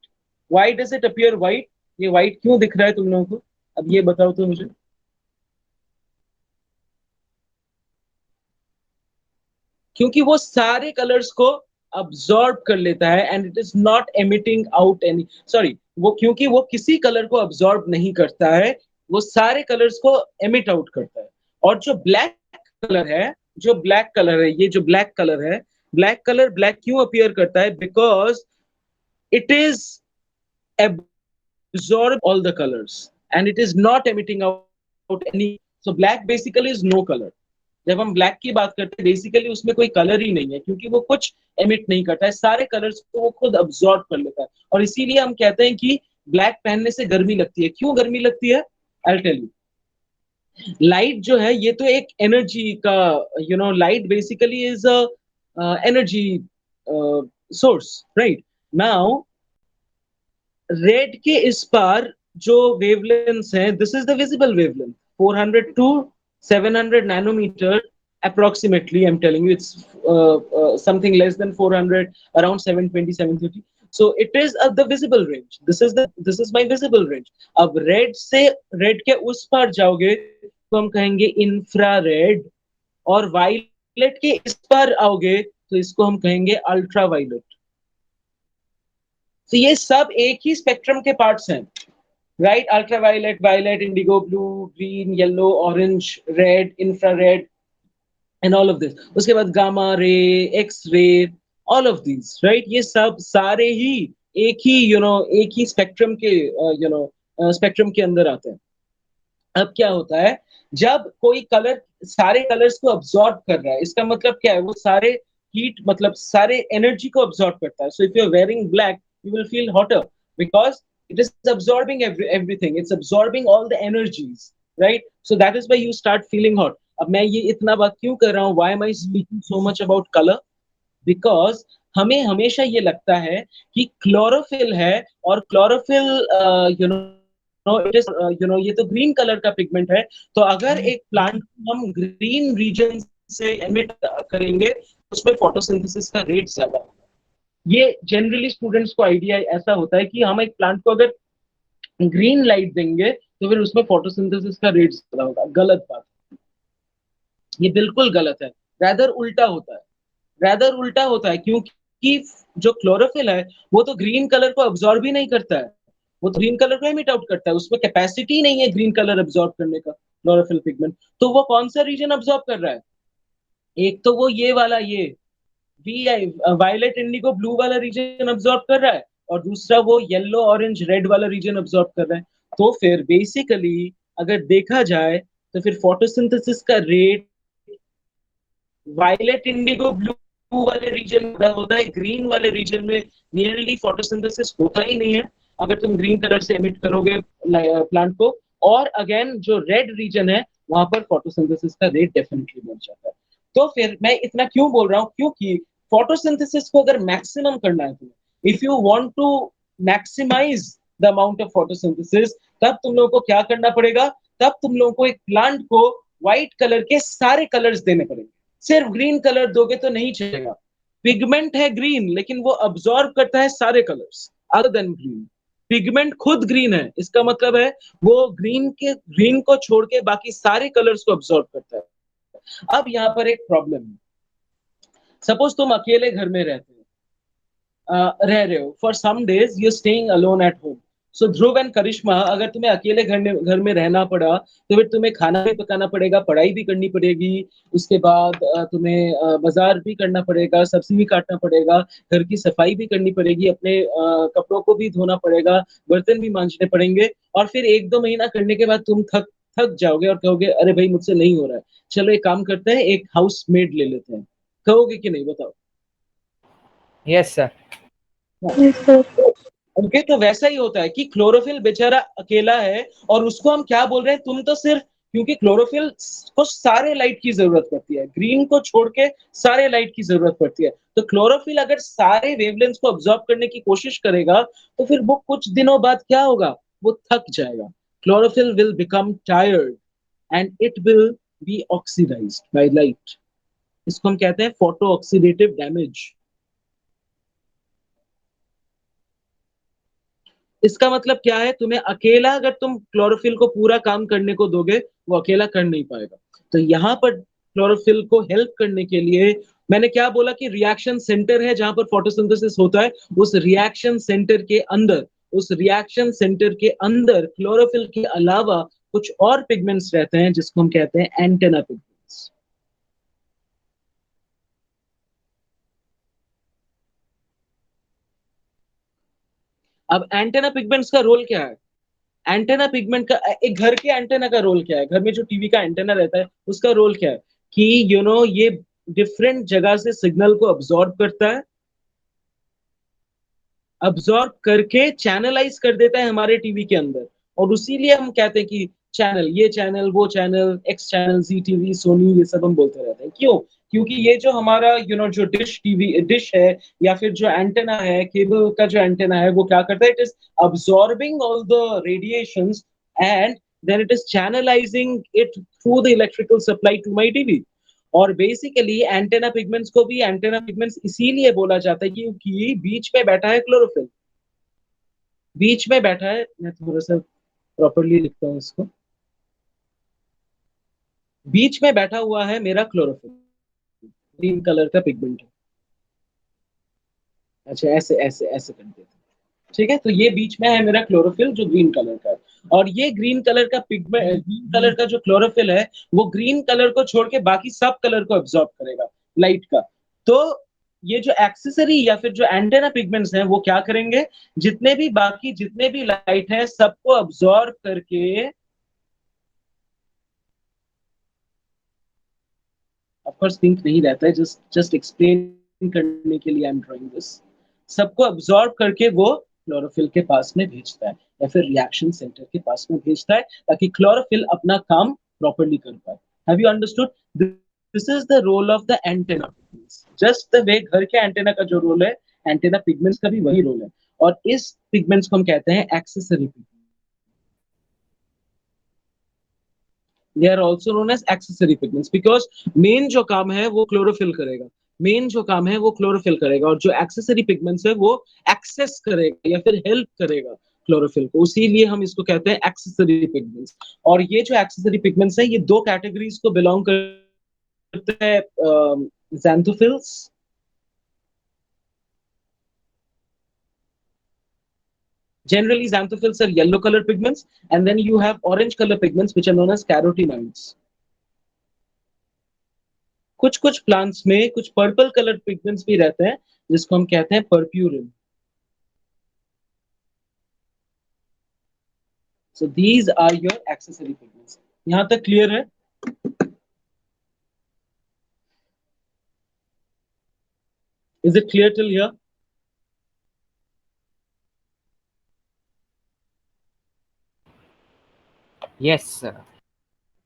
why does it appear white? ये व्हाइट क्यों दिख रहा है तुम लोगों को? अब ये बताओ तो मुझे. क्योंकि वो सारे कलर्स को अब्सॉर्ब कर लेता है and it is not emitting out any, sorry, वो क्योंकि वो किसी कलर को अब्सॉर्ब नहीं करता है, वो सारे कलर्स को एमिट आउट करता है. और जो ब्लैक कलर है, जो ब्लैक कलर है, ये जो ब्लैक कलर है, ब्लैक कलर ब्लैक क्यों अपीयर करता है? Because it is absorb all the colors and it is not emitting out any. So black basically is no color. जब हम ब्लैक की बात करते हैं, बेसिकली उसमें कोई कलर ही नहीं है, क्योंकि वो कुछ एमिट नहीं करता है, सारे कलर्स को वो खुद अब्सॉर्ब कर लेता है. और इसीलिए हम कहते हैं कि ब्लैक पहनने से गर्मी लगती है. क्यों गर्मी लगती है? I tell you. लाइट जो है, ये तो एक एनर्जी का, light basically is a energy source, right? Now red के इस पार जो वेवलेंथ्स हैं, this is the visible wavelength, 400 to 700 nanometer approximately. I'm telling you, it's something less than 400, around 720, 730. So it is the visible range. This is my visible range. अब red से, red के उस पार जाओगे तो हम कहेंगे इंफ्रारेड, और वायलेट के इस पार आओगे तो इसको हम कहेंगे अल्ट्रावायलेट. तो ये सब एक ही स्पेक्ट्रम के पार्ट्स हैं, right? Ultraviolet, violet, indigo blue, green, yellow, orange, red, infrared and all of this. उसके बाद gamma ray, X ray, all of this, right? ये सब सारे ही एक ही एक ही स्पेक्ट्रम के स्पेक्ट्रम के अंदर आते हैं. अब क्या होता है, जब कोई कलर सारे कलर्स को अब्सॉर्ब कर रहा है, इसका मतलब क्या है? वो सारे हीट, मतलब सारे एनर्जी को अब्सॉर्ब करता है. So if you are wearing black, you will feel hotter because it is absorbing everything. It's absorbing all the energies, right? So that is why you start feeling hot. अब मैं ये इतना बात क्यों कर रहा हूँ? Why am I speaking so much about color? Because हमें हमेशा ये लगता है कि क्लोरोफिल है, और क्लोरोफिल इट इज ये तो ग्रीन कलर का पिगमेंट है. तो अगर एक प्लांट को हम ग्रीन रीजन से एमिट करेंगे, उसमें फोटोसिंथेसिस का रेट ज्यादा होगा. ये जनरली स्टूडेंट्स को आइडिया ऐसा होता है कि हम एक प्लांट को अगर ग्रीन लाइट देंगे तो फिर उसमें फोटोसिंथेसिस का रेट ज्यादा होगा. गलत बात. ये बिल्कुल गलत है. रैदर उल्टा होता है. रैदर उल्टा होता है. क्यों? कि जो क्लोरोफिल है वो तो ग्रीन कलर को अब्सॉर्ब ही नहीं करता है, वो तो ग्रीन कलर को एमिट आउट करता है, उसमें कैपेसिटी नहीं है ग्रीन कलर अब्सॉर्ब करने का क्लोरोफिल पिगमेंट। तो वो कौन सा रीजन अब्सॉर्ब कर रहा है? एक तो वो ये वाला ये वी वायलेट इंडिगो ब्लू वाला रीजन अब्सॉर्ब कर रहा है, और दूसरा वो येलो ऑरेंज रेड वाला रीजन अब्सॉर्ब कर रहा है। तो फिर बेसिकली अगर देखा जाए तो फिर फोटोसिंथेसिस का रेट वायलेट इंडिगो ब्लू वाले रीजन में होता है, ग्रीन वाले रीजन में नियरली फोटोसिंथेसिस होता ही नहीं है अगर तुम ग्रीन कलर से एमिट करोगे प्लांट को। और अगेन जो रेड रीजन है वहां पर फोटोसिंथेसिस का रेट डेफिनेटली बढ़ जाता है। तो फिर मैं इतना क्यों बोल रहा हूँ, क्योंकि फोटोसिंथेसिस को अगर मैक्सिमम करना है तुम्हें, if you want to maximise the amount of photosynthesis, तब तुम लोगों को क्या करना पड़ेगा, तब तुम लोगों को एक प्लांट को व्हाइट कलर के सारे कलर्स देने पड़ेंगे। सिर्फ ग्रीन कलर दोगे तो नहीं चलेगा। पिगमेंट है ग्रीन लेकिन वो अब्सॉर्ब करता है सारे colours other than green. Pigment खुद ग्रीन है, इसका मतलब है वो ग्रीन को छोड़ के बाकी सारे कलर्स को अब्सॉर्ब करता है। अब यहाँ पर एक प्रॉब्लम है। सपोज तुम अकेले घर में रह रहे हो, for some days you staying alone at home. So Dhruv and Karishma, अगर तुम्हें अकेले घर में रहना पड़ा तो फिर तुम्हें खाना भी पकाना पड़ेगा, पढ़ाई भी करनी पड़ेगी, उसके बाद तुम्हें बाजार भी करना पड़ेगा, सब्जी भी काटना पड़ेगा, घर की सफाई भी करनी पड़ेगी, अपने कपड़ों को भी धोना पड़ेगा, बर्तन भी मांजने पड़ेंगे। और फिर 1-2 महीना करने के बाद तुम थक थक जाओगे और कहोगे अरे भाई मुझसे नहीं हो रहा है, चलो एक काम करते हैं, एक हाउस मेड ले लेते हैं। कहोगे कि नहीं, बताओ? Yes, sir. Yes, sir. Okay, तो वैसा ही होता है कि क्लोरोफिल बेचारा अकेला है और उसको हम क्या बोल रहे हैं, तुम तो सिर्फ, क्योंकि क्लोरोफिल को सारे लाइट की जरूरत पड़ती है, ग्रीन को छोड़ के सारे लाइट की जरूरत पड़ती है। तो क्लोरोफिल अगर सारे वेवलेंथ्स को अब्सॉर्ब करने की कोशिश करेगा तो फिर वो कुछ दिनों बाद क्या होगा, वो थक जाएगा। Chlorophyll will become tired and it will be oxidised by light. इसको हम कहते हैं फोटो ऑक्सीडेटिव डैमेज। इसका मतलब क्या है, तुम्हें अकेला अगर तुम क्लोरोफिल को पूरा काम करने को दोगे, वो अकेला कर नहीं पाएगा। तो यहाँ पर क्लोरोफिल को हेल्प करने के लिए मैंने क्या बोला कि रिएक्शन सेंटर है जहां पर फोटोसिंथेसिस होता है, उस रिएक्शन सेंटर के अंदर क्लोरोफिल के अलावा कुछ और पिगमेंट्स रहते हैं जिसको हम कहते हैं एंटेना पिगमेंट्स। अब एंटेना पिगमेंट्स का रोल क्या है? एंटेना पिगमेंट का, एक घर के एंटेना का रोल क्या है, घर में जो टीवी का एंटेना रहता है उसका रोल क्या है, कि ये डिफरेंट जगह से सिग्नल को अब्सॉर्ब करता है, अब्सॉर्ब करके चैनलाइज कर देता है हमारे टीवी के अंदर। और उसीलिए हम कहते हैं कि चैनल, ये चैनल, वो चैनल, एक्स चैनल, जी टीवी, सोनी, ये सब हम बोलते रहते हैं। क्यों? क्योंकि ये जो हमारा जो डिश है या फिर जो एंटेना है, केबल का जो एंटेना है, वो क्या करता है, it is absorbing all the radiations and then it is channelising it through the electrical supply to my TV. और बेसिकली एंटेना पिगमेंट्स को भी एंटेना पिगमेंट्स इसीलिए बोला जाता है क्योंकि बीच में बैठा है क्लोरोफिल। बीच में बैठा है, मैं थोड़ा सा प्रॉपरली लिखता हूँ इसको, बीच में बैठा हुआ है मेरा क्लोरोफिल, ग्रीन कलर का पिगमेंट है। अच्छा, ऐसे ऐसे ऐसे कर देते हैं। ठीक है, तो ये बीच में है मेरा क्लोरोफिल जो ग्रीन कलर का है। और ये ग्रीन कलर का पिगमेंट, ग्रीन कलर का जो क्लोरोफिल है, वो ग्रीन कलर को छोड़ के बाकी सब कलर को एब्जॉर्ब करेगा, लाइट का। तो ये जो एक्सेसरी या फिर जो एंटेना पिगमेंट्स हैं वो क्या करेंगे, जितने भी लाइट है सबको अब्सॉर्ब करके, ऑफ कोर्स पिंक नहीं रहता है, जस्ट जस्ट एक्सप्लेन करने के लिए आई एम ड्राइंग दिस। सबको अब्सॉर्ब करके वो क्लोरोफिल के पास में भेजता है या फिर रिएक्शन सेंटर के पास में भेजता है, ताकि क्लोरोफिल अपना काम प्रॉपर्ली कर पाए। Have you understood? This is the role of the antenna pigments, just the way घर के एंटेना का जो रोल है, एंटेना पिगमेंट्स का भी वही रोल है। और इस पिगमेंट्स को हम कहते हैं accessory pigments. They are also known as accessory pigments because main जो काम है वो क्लोरोफिल करेगा, मेन जो काम है वो क्लोरोफिल करेगा, और जो एक्सेसरी पिगमेंट्स है वो एक्सेस करेगा या फिर हेल्प करेगा क्लोरोफिल को। इसीलिए हम इसको कहते हैं एक्सेसरी पिगमेंट्स। और ये जो एक्सेसरी पिगमेंट्स है ये दो कैटेगरीज को बिलोंग करते हैं, xanthophylls Generally, xanthophylls are yellow color pigments, and then you have orange color pigments, which are known as carotenoids. कुछ कुछ प्लांट्स में कुछ पर्पल कलर पिगमेंट्स भी रहते हैं, जिसको हम कहते हैं पर्प्यूरिन. So these are your accessory pigments. यहाँ तक क्लियर है? Is it clear till here? Yes, sir.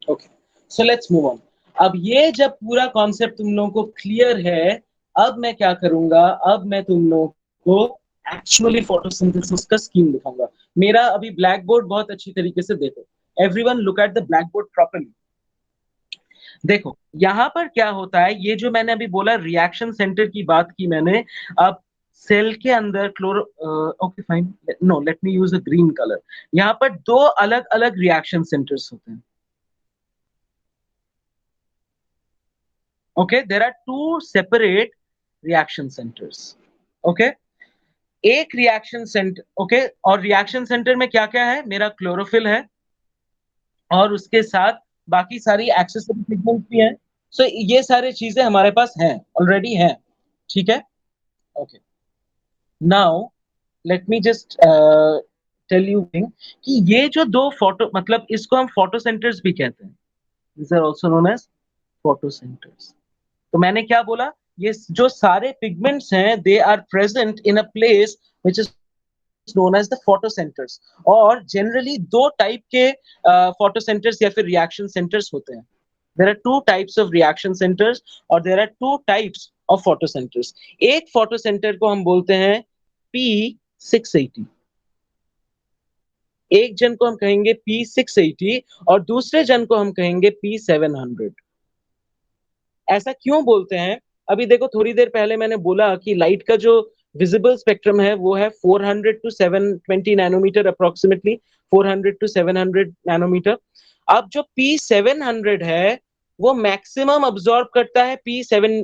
Okay. So let's move on. अब ये जब पूरा कॉन्सेप्ट तुम लोगों को क्लियर है, अब मैं क्या करूंगा, अब मैं तुम लोगों को एक्चुअली फोटोसिंथेसिस का स्कीम दिखाऊंगा. मेरा अभी ब्लैक बोर्ड बहुत अच्छी तरीके से देखो. Everyone look at the black board properly. देखो यहाँ पर क्या होता है, ये जो मैंने अभी बोला रिएक्शन सेंटर की बात की मैंने. अब सेल के अंदर chloro, okay fine, no let me use a green colour. यहाँ पर दो अलग अलग रिएक्शन सेंटर्स होते हैं. Okay, there are two separate reaction centers. Okay, एक रिएक्शन सेंटर, ओके, और रिएक्शन सेंटर में क्या क्या है, मेरा क्लोरोफिल है और उसके साथ बाकी सारी एक्सेसरी पिगमेंट्स भी हैं. सो ये सारी चीजें हमारे पास हैं, ऑलरेडी हैं. ठीक है. Okay, now let me just tell you thing कि ये जो दो फोटो, मतलब इसको हम फोटो सेंटर्स भी कहते हैं. This are also known as photo centres. तो मैंने क्या बोला, ये जो सारे पिगमेंट्स हैं, they are present in a place which is known as the photo centres. और जनरली दो टाइप के फोटो सेंटर्स या फिर रिएक्शन सेंटर्स होते हैं. There are two types of reaction centres और there are two types of photo centres. एक photo centre को हम बोलते हैं P680, एक जन को हम कहेंगे P680 और दूसरे जन को हम कहेंगे P700. ऐसा क्यों बोलते हैं, अभी देखो थोड़ी देर पहले मैंने बोला कि लाइट का जो विजिबल स्पेक्ट्रम है वो है 400 to 720 nanometer, approximately 400 to 700 nanometer. अब जो P700 है वो मैक्सिमम अब्सॉर्ब करता है P7,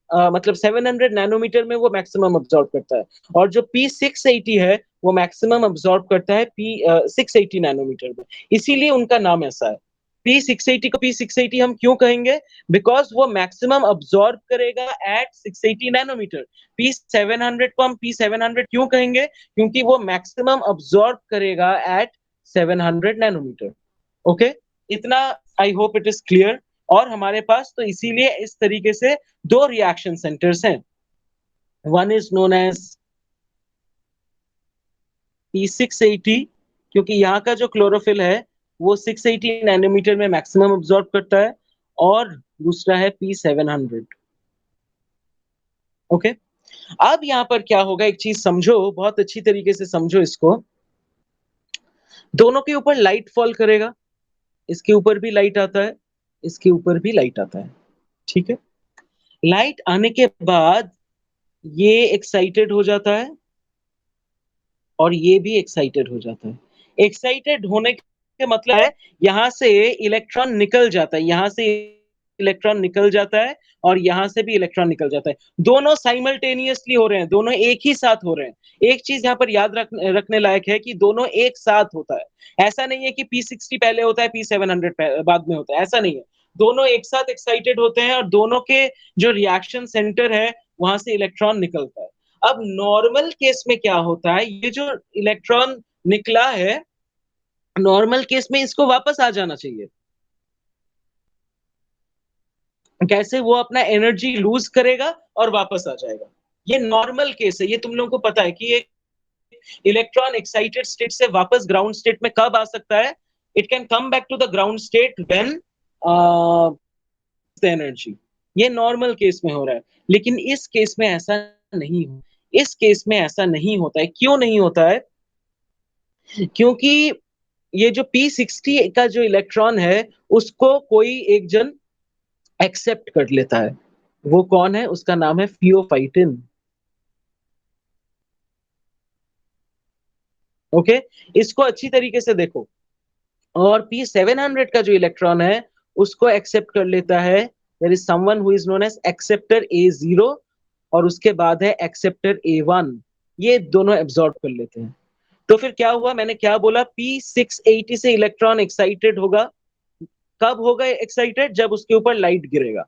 मतलब 700 नैनोमीटर में वो मैक्सिमम अब्सॉर्ब करता है. और जो P680 है वो मैक्सिमम अब्सॉर्ब करता है P680 नैनोमीटर में. इसीलिए उनका नाम ऐसा है. P680 को P680 हम क्यों कहेंगे, बिकॉज वो मैक्सिमम अब्सॉर्ब करेगा एट 680 नैनोमीटर. P700 को हम P700 क्यों कहेंगे, क्योंकि वो मैक्सिमम अब्सॉर्ब करेगा एट 700 नैनोमीटर. ओके, इतना I hope it is clear. और हमारे पास तो इसीलिए इस तरीके से दो रिएक्शन सेंटर्स हैं. One is known as P680, क्योंकि यहाँ का जो क्लोरोफिल है वो 680 नैनोमीटर में मैक्सिमम अब्सॉर्ब करता है. और दूसरा है P700. ओके, अब यहाँ पर क्या होगा, एक चीज समझो, बहुत अच्छी तरीके से समझो इसको. दोनों के ऊपर लाइट फॉल करेगा, इसके ऊपर भी लाइट आता है, इसके ऊपर भी लाइट आता है. ठीक है. लाइट आने के बाद ये एक्साइटेड हो जाता है और ये भी एक्साइटेड हो जाता है. एक्साइटेड होने के मतलब है यहां से इलेक्ट्रॉन निकल जाता है, यहां से इलेक्ट्रॉन निकल जाता है और यहां से भी इलेक्ट्रॉन निकल जाता है. दोनों साइमल्टेनियसली हो रहे हैं, दोनों एक ही साथ हो रहे हैं. एक चीज यहाँ पर याद रखने लायक है कि दोनों एक साथ होता है. ऐसा नहीं है कि P60 पहले होता है P700 बाद में होता है, ऐसा नहीं है. दोनों एक साथ एक्साइटेड होते हैं और दोनों के जो रिएक्शन सेंटर है वहां से इलेक्ट्रॉन निकलता है. अब नॉर्मल केस में क्या होता है, ये जो इलेक्ट्रॉन निकला है, नॉर्मल केस में इसको वापस आ जाना चाहिए. कैसे, वो अपना एनर्जी लूज करेगा और वापस आ जाएगा. ये नॉर्मल केस है, ये तुम लोगों को पता है कि एक इलेक्ट्रॉन एक्साइटेड स्टेट से वापस ग्राउंड स्टेट में कब आ सकता है. It can come back to the ground state when the energy. ये नॉर्मल केस में हो रहा है. लेकिन इस केस में ऐसा नहीं हो, इस केस में ऐसा नहीं होता है. क्यों नहीं होता है, क्योंकि ये जो P60 का जो इलेक्ट्रॉन है उसको कोई एक जन एक्सेप्ट कर लेता है. वो कौन है, उसका नाम है फियोफाइटिन. ओके, इसको अच्छी तरीके से देखो. और P700 का जो इलेक्ट्रॉन है उसको एक्सेप्ट कर लेता है, there is someone who is known as acceptor A0 और उसके बाद है एक्सेप्टर A1. ये दोनों एब्सॉर्ब कर लेते हैं. तो फिर क्या हुआ, मैंने क्या बोला, P680 से इलेक्ट्रॉन एक्साइटेड होगा। कब होगा एक्साइटेड? जब उसके ऊपर लाइट गिरेगा।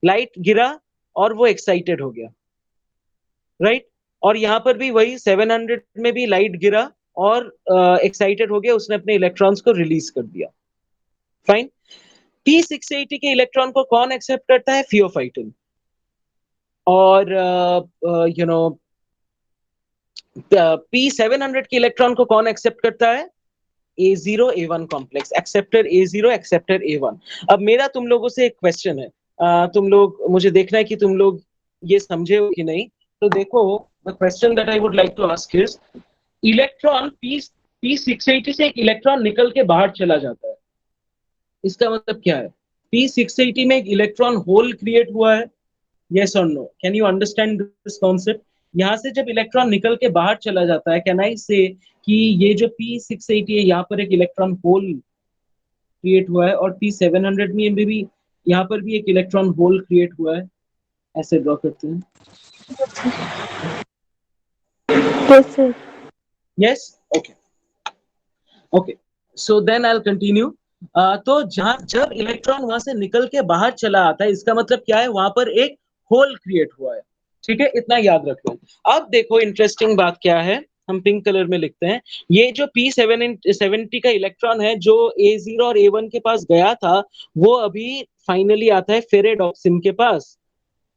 लाइट गिरा और वो एक्साइटेड हो गया, राइट। और यहां पर भी वही 700 में भी लाइट गिरा और एक्साइटेड हो गया, उसने अपने इलेक्ट्रॉन्स को रिलीज कर दिया। फाइन। P680 के इलेक्ट्रॉन को कौन एक्सेप्ट करता है? थियोफाइटिन। और P700 के इलेक्ट्रॉन को कौन एक्सेप्ट करता है? A0 A1 complex, acceptor A0 acceptor A1। अब मेरा तुम लोगों से एक क्वेश्चन है, तुम लोग, मुझे देखना है कि तुम लोग ये समझे हो कि नहीं। तो देखो, the question that I would like to ask is, electron P680 से एक इलेक्ट्रॉन निकल के बाहर चला जाता है, इसका मतलब क्या है? P680 में एक इलेक्ट्रॉन होल क्रिएट हुआ है, यस और no? Can you understand this concept? यहाँ से जब इलेक्ट्रॉन निकल के बाहर चला जाता है, कैन आई से कि ये जो P680 है, यहाँ पर एक इलेक्ट्रॉन होल क्रिएट हुआ है, और P700 में भी यहाँ पर भी एक इलेक्ट्रॉन होल क्रिएट हुआ है। ऐसे ड्रॉ करते हैं। Yes, sir. Yes, okay okay. So then I will continue. तो जहां जब इलेक्ट्रॉन वहां से निकल के बाहर चला आता है, इसका मतलब क्या है? वहां पर एक होल क्रिएट हुआ है। ठीक है, इतना याद रख लो। अब देखो इंटरेस्टिंग बात क्या है, हम पिंक कलर में लिखते हैं। ये जो P770 का इलेक्ट्रॉन है, जो A0 और A1 के पास गया था, वो अभी फाइनली आता है फेरेडॉक्सिन के पास।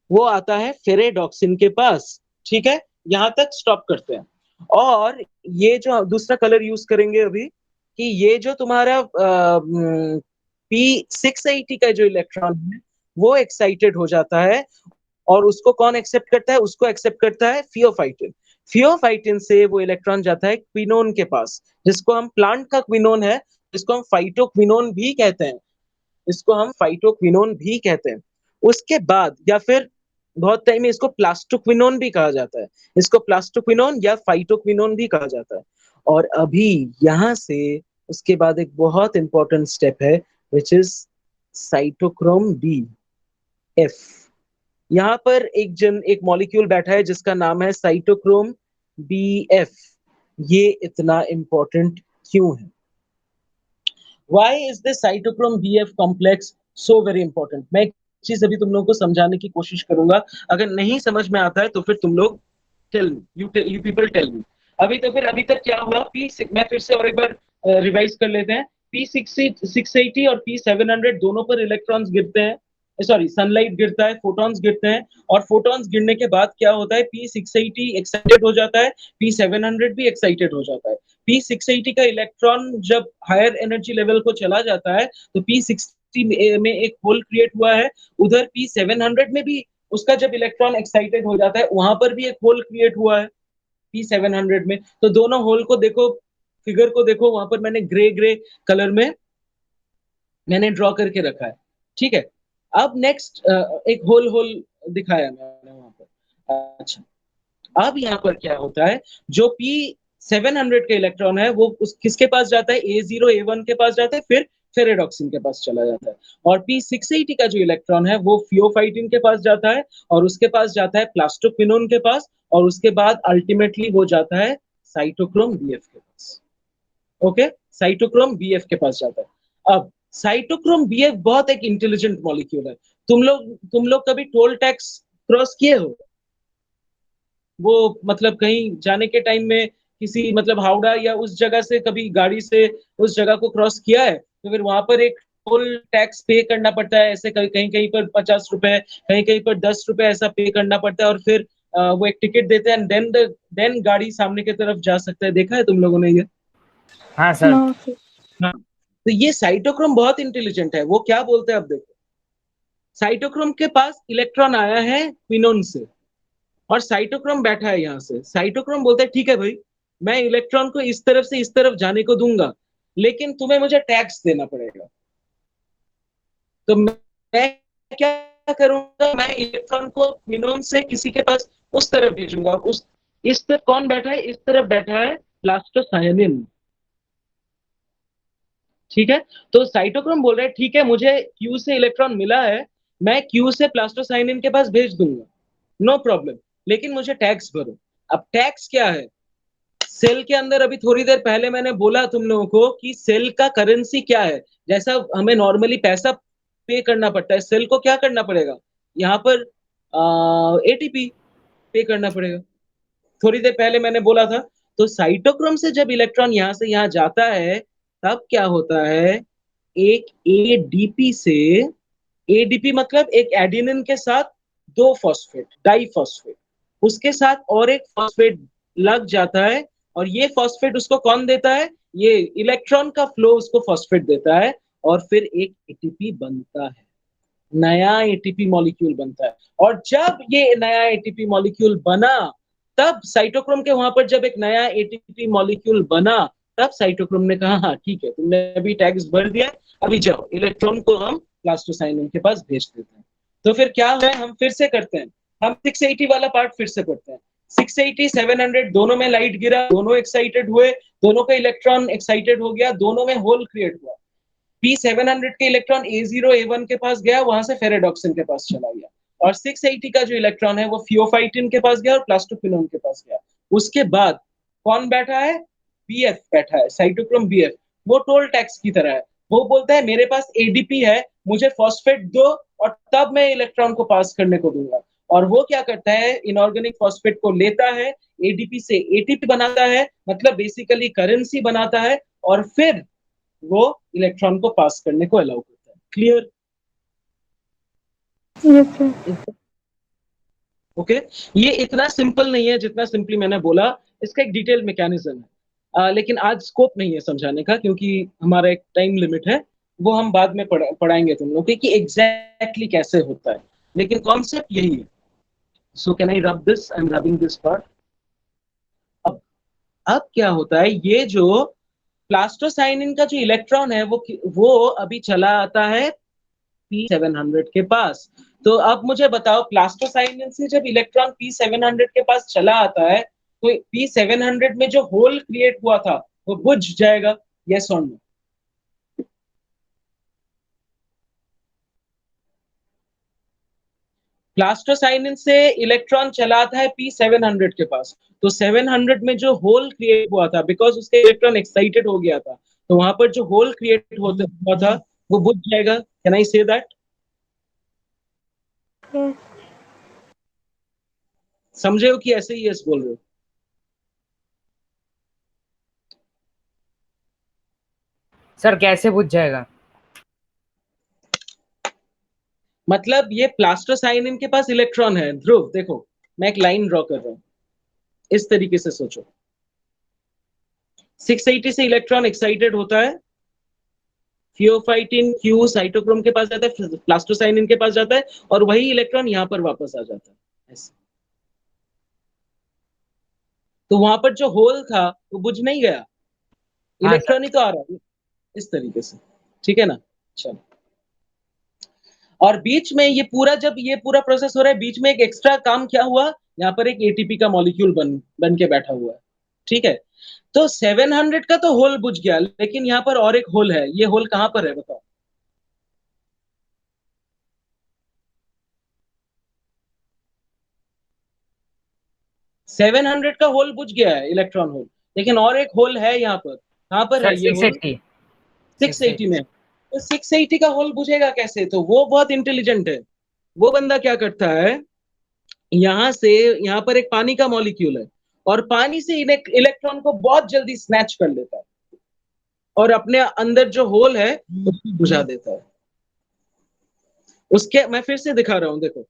वो आता है फेरेडॉक्सिन के पास। ठीक है, यहां तक स्टॉप करते हैं। और ये जो दूसरा कलर यूज करेंगे अभी, कि ये जो तुम्हारा P680 का जो इलेक्ट्रॉन है, वो एक्साइटेड हो जाता है, और उसको कौन एक्सेप्ट करता है? उसको एक्सेप्ट करता है थियोफाइटिन। थियोफाइटिन से वो इलेक्ट्रॉन जाता है क्विनोन के पास, जिसको हम प्लांट का क्विनोन है, जिसको हम फाइटोक्विनोन भी कहते हैं। इसको हम फाइटोक्विनोन भी कहते हैं। उसके बाद, या फिर बहुत टाइम में इसको प्लास्टोक्विनोन भी कहा जाता है। इसको प्लास्टोक्विनोन या फाइटोक्विनोन भी कहा जाता है। और अभी यहां से उसके बाद एक बहुत इंपॉर्टेंट स्टेप है, which is cytochrome B F. यहाँ पर एक मॉलिक्यूल बैठा है जिसका नाम है साइटोक्रोम बी एफ। ये इतना इंपॉर्टेंट क्यों है? Why is this cytochrome BF complex so very important? मैं एक चीज अभी तुम लोगों को समझाने की कोशिश करूंगा। अगर नहीं समझ में आता है तो फिर तुम लोग tell me, you people tell me. अभी तक क्या हुआ? मैं फिर से और एक बार रिवाइज कर लेते हैं। P680 और P700 दोनों पर इलेक्ट्रॉन्स गिरते हैं, सॉरी सनलाइट गिरता है, फोटॉन्स गिरते हैं। और फोटॉन्स गिरने के बाद क्या होता है? P680 एक्साइटेड हो जाता है, P700 भी एक्साइटेड हो जाता है। P680 का इलेक्ट्रॉन जब हायर एनर्जी लेवल को चला जाता है, तो P60 में एक होल क्रिएट हुआ है। उधर P700 में भी उसका जब इलेक्ट्रॉन एक्साइटेड हो जाता है, वहां पर भी एक होल क्रिएट हुआ है P700 में। तो दोनों होल को देखो, फिगर को देखो, वहां पर मैंने ग्रे ग्रे कलर में मैंने ड्रॉ करके रखा है। ठीक है, अब नेक्स्ट एक होल होल दिखाया मैंने वहां पर। अच्छा, अब यहाँ पर क्या होता है? जो P700 का इलेक्ट्रॉन है, वो किसके पास जाता है? A0 A1 के पास जाता है, फिर फेरेडॉक्सिन के पास चला जाता है। और P680 का जो इलेक्ट्रॉन है, वो फियोफाइटिन के पास जाता है, और उसके पास जाता है प्लास्टोक्विनोन के पास, और उसके बाद अल्टीमेटली वो जाता है साइटोक्रोम बीएफ के पास। ओके, साइटोक्रोम बीएफ के पास जाता है। अब साइटोक्रोम बीएफ बहुत एक इंटेलिजेंट मॉलिक्यूल है। तुम लोग कभी टोल टैक्स क्रॉस किए हो? वो मतलब कहीं जाने के टाइम में किसी मतलब हावड़ा या उस जगह से कभी गाड़ी से उस जगह को क्रॉस किया है, तो फिर वहां पर एक टोल टैक्स पे करना पड़ता है। ऐसे कहीं कहीं कहीं पर 50 रुपए, कहीं कहीं पर 10 रुपए ऐसा पे करना पड़ता है, और फिर वो एक टिकट देते हैं, देन गाड़ी सामने की तरफ जा सकता है। देखा है तुम लोगों ने ये? हाँ सर। No, sir. हाँ। तो ये साइटोक्रोम बहुत इंटेलिजेंट है। वो क्या बोलते हैं, अब देखो, साइटोक्रोम के पास इलेक्ट्रॉन आया है क्विनोन से, और साइटोक्रोम बैठा है यहाँ से। साइटोक्रोम बोलता है ठीक है भाई, मैं इलेक्ट्रॉन को इस तरफ से इस तरफ जाने को दूंगा, लेकिन तुम्हें मुझे टैक्स देना पड़ेगा। तो मैं क्या करूंगा? मैं इलेक्ट्रॉन को क्विनोन से किसी के पास उस तरफ भेजूंगा। उस इस तरफ कौन बैठा है? इस तरफ बैठा है प्लास्टोसायनिन। ठीक है, तो साइटोक्रोम बोल रहा है ठीक है, मुझे क्यू से इलेक्ट्रॉन मिला है, मैं क्यू से प्लास्टोसाइनिन के पास भेज दूंगा, नो प्रॉब्लम, लेकिन मुझे टैक्स भरो। अब टैक्स क्या है? सेल के अंदर अभी थोड़ी देर पहले मैंने बोला तुम लोगों को कि सेल का करेंसी क्या है। जैसा हमें नॉर्मली पैसा पे करना पड़ता है, सेल को क्या करना पड़ेगा, यहाँ पर एटीपी पे करना पड़ेगा। थोड़ी देर पहले मैंने बोला था। तो साइटोक्रोम से जब इलेक्ट्रॉन यहाँ से यहाँ जाता है तब क्या होता है, एक एडीपी से, एडीपी मतलब एक एडेनिन के साथ दो फॉस्फेट, डाइफॉस्फेट, उसके साथ और एक फॉस्फेट लग जाता है, और ये फॉस्फेट उसको कौन देता है, ये इलेक्ट्रॉन का फ्लो उसको फॉस्फेट देता है, और फिर एक एटीपी बनता है, नया एटीपी मॉलिक्यूल बनता है। और जब ये नया एटीपी मॉलिक्यूल बना, तब साइटोक्रोम के वहां पर जब एक नया एटीपी मॉलिक्यूल बना, तब साइटोक्रोम ने कहा हाँ ठीक है, तुमने अभी टैग्स भर दिया, अभी जाओ इलेक्ट्रॉन को हम प्लास्टोसाइनिन के पास भेज देते हैं। तो फिर क्या है, हम फिर से करते हैं, हम 680 वाला पार्ट फिर से पढ़ते हैं। 680 700 दोनों में लाइट गिरा, दोनों एक्साइटेड हुए, दोनों का इलेक्ट्रॉन एक्साइटेड हो गया, दोनों में होल क्रिएट हुआ। P700 के इलेक्ट्रॉन A0 A1 के पास गया, वहां से फेरेडॉक्सिन के पास चला गया, और 680 का जो इलेक्ट्रॉन है वो फियोफाइटिन के पास गया और प्लास्टोक्विनोन के पास गया। उसके बाद कौन बैठा है, बीएफ बैठा है, साइटोक्रोम बीएफ। वो टोल टैक्स की तरह है, वो बोलता है मेरे पास एडीपी है, मुझे फॉस्फेट दो और तब मैं इलेक्ट्रॉन को पास करने को दूंगा। और वो क्या करता है, इनऑर्गेनिक फॉस्फेट को लेता है, एडीपी से एटीपी बनाता है, मतलब बेसिकली करेंसी बनाता है, और फिर वो इलेक्ट्रॉन को पास करने को अलाउ करता है। क्लियर? Yes, sir. ओके। ये इतना सिंपल नहीं है जितना सिंपली मैंने बोला, इसका एक डिटेल मैकेनिज्म है, लेकिन आज स्कोप नहीं है समझाने का, क्योंकि हमारा एक टाइम लिमिट है, वो हम बाद में पढ़ाएंगे तुम लोग कि एग्जैक्टली कैसे होता है, लेकिन कॉन्सेप्ट यही है। So can I rub this, I am rubbing this part. अब अब क्या होता है, ये जो प्लास्टोसाइनिन का जो इलेक्ट्रॉन है वो अभी चला आता है P700 के पास। तो अब मुझे बताओ, प्लास्टोसाइनिन से जब इलेक्ट्रॉन P700 के पास चला आता है, तो P700 में जो होल क्रिएट हुआ था वो बुझ जाएगा, यस और नो? प्लास्टोसाइनिन से इलेक्ट्रॉन चलाता है P700 के पास, तो 700 में जो होल क्रिएट हुआ था, बिकॉज उसके इलेक्ट्रॉन एक्साइटेड हो गया था, तो वहां पर जो होल क्रिएट हुआ था वो बुझ जाएगा। Can I say that? Yes. समझे हो कि ऐसे ही यस बोल रहे हो? सर कैसे बुझ जाएगा? मतलब ये प्लास्टोसाइनिन के पास इलेक्ट्रॉन है, ध्रुव देखो, मैं एक लाइन ड्रॉ कर रहा हूं, इस तरीके से सोचो। 680 से इलेक्ट्रॉन एक्साइटेड होता है, थियोफाइटिन क्यू साइटोक्रोम के पास जाता है, प्लास्टोसाइनिन के पास जाता है, और वही इलेक्ट्रॉन यहां पर वापस आ जाता है, ऐसे। तो वहां पर जो होल था वो बुझ नहीं गया, हाँ इलेक्ट्रॉन सर। ही तो आ रहा है, इस तरीके से। ठीक है ना? चलो। और बीच में ये पूरा प्रोसेस हो रहा है, बीच में एक एक्स्ट्रा काम क्या हुआ, यहाँ पर एक एटीपी का मॉलिक्यूल बन के बैठा हुआ है। ठीक है। तो 700 का तो होल बुझ गया, लेकिन यहाँ पर और एक होल है, ये होल कहां पर है बताओ? 700 का होल बुझ गया है, इलेक्ट्रॉन होल, लेकिन और एक होल है यहाँ पर। कहां पर है सर ये होल? 680। 680 में। तो 680 का होल बुझेगा कैसे? तो वो बहुत इंटेलिजेंट है। वो बंदा क्या करता है, यहां से, यहाँ पर एक पानी का मॉलिक्यूल है, और पानी से इलेक्ट्रॉन को बहुत जल्दी स्नैच कर लेता है, और अपने अंदर जो होल है उसको बुझा देता है। उसके मैं फिर से दिखा रहा हूं, देखो।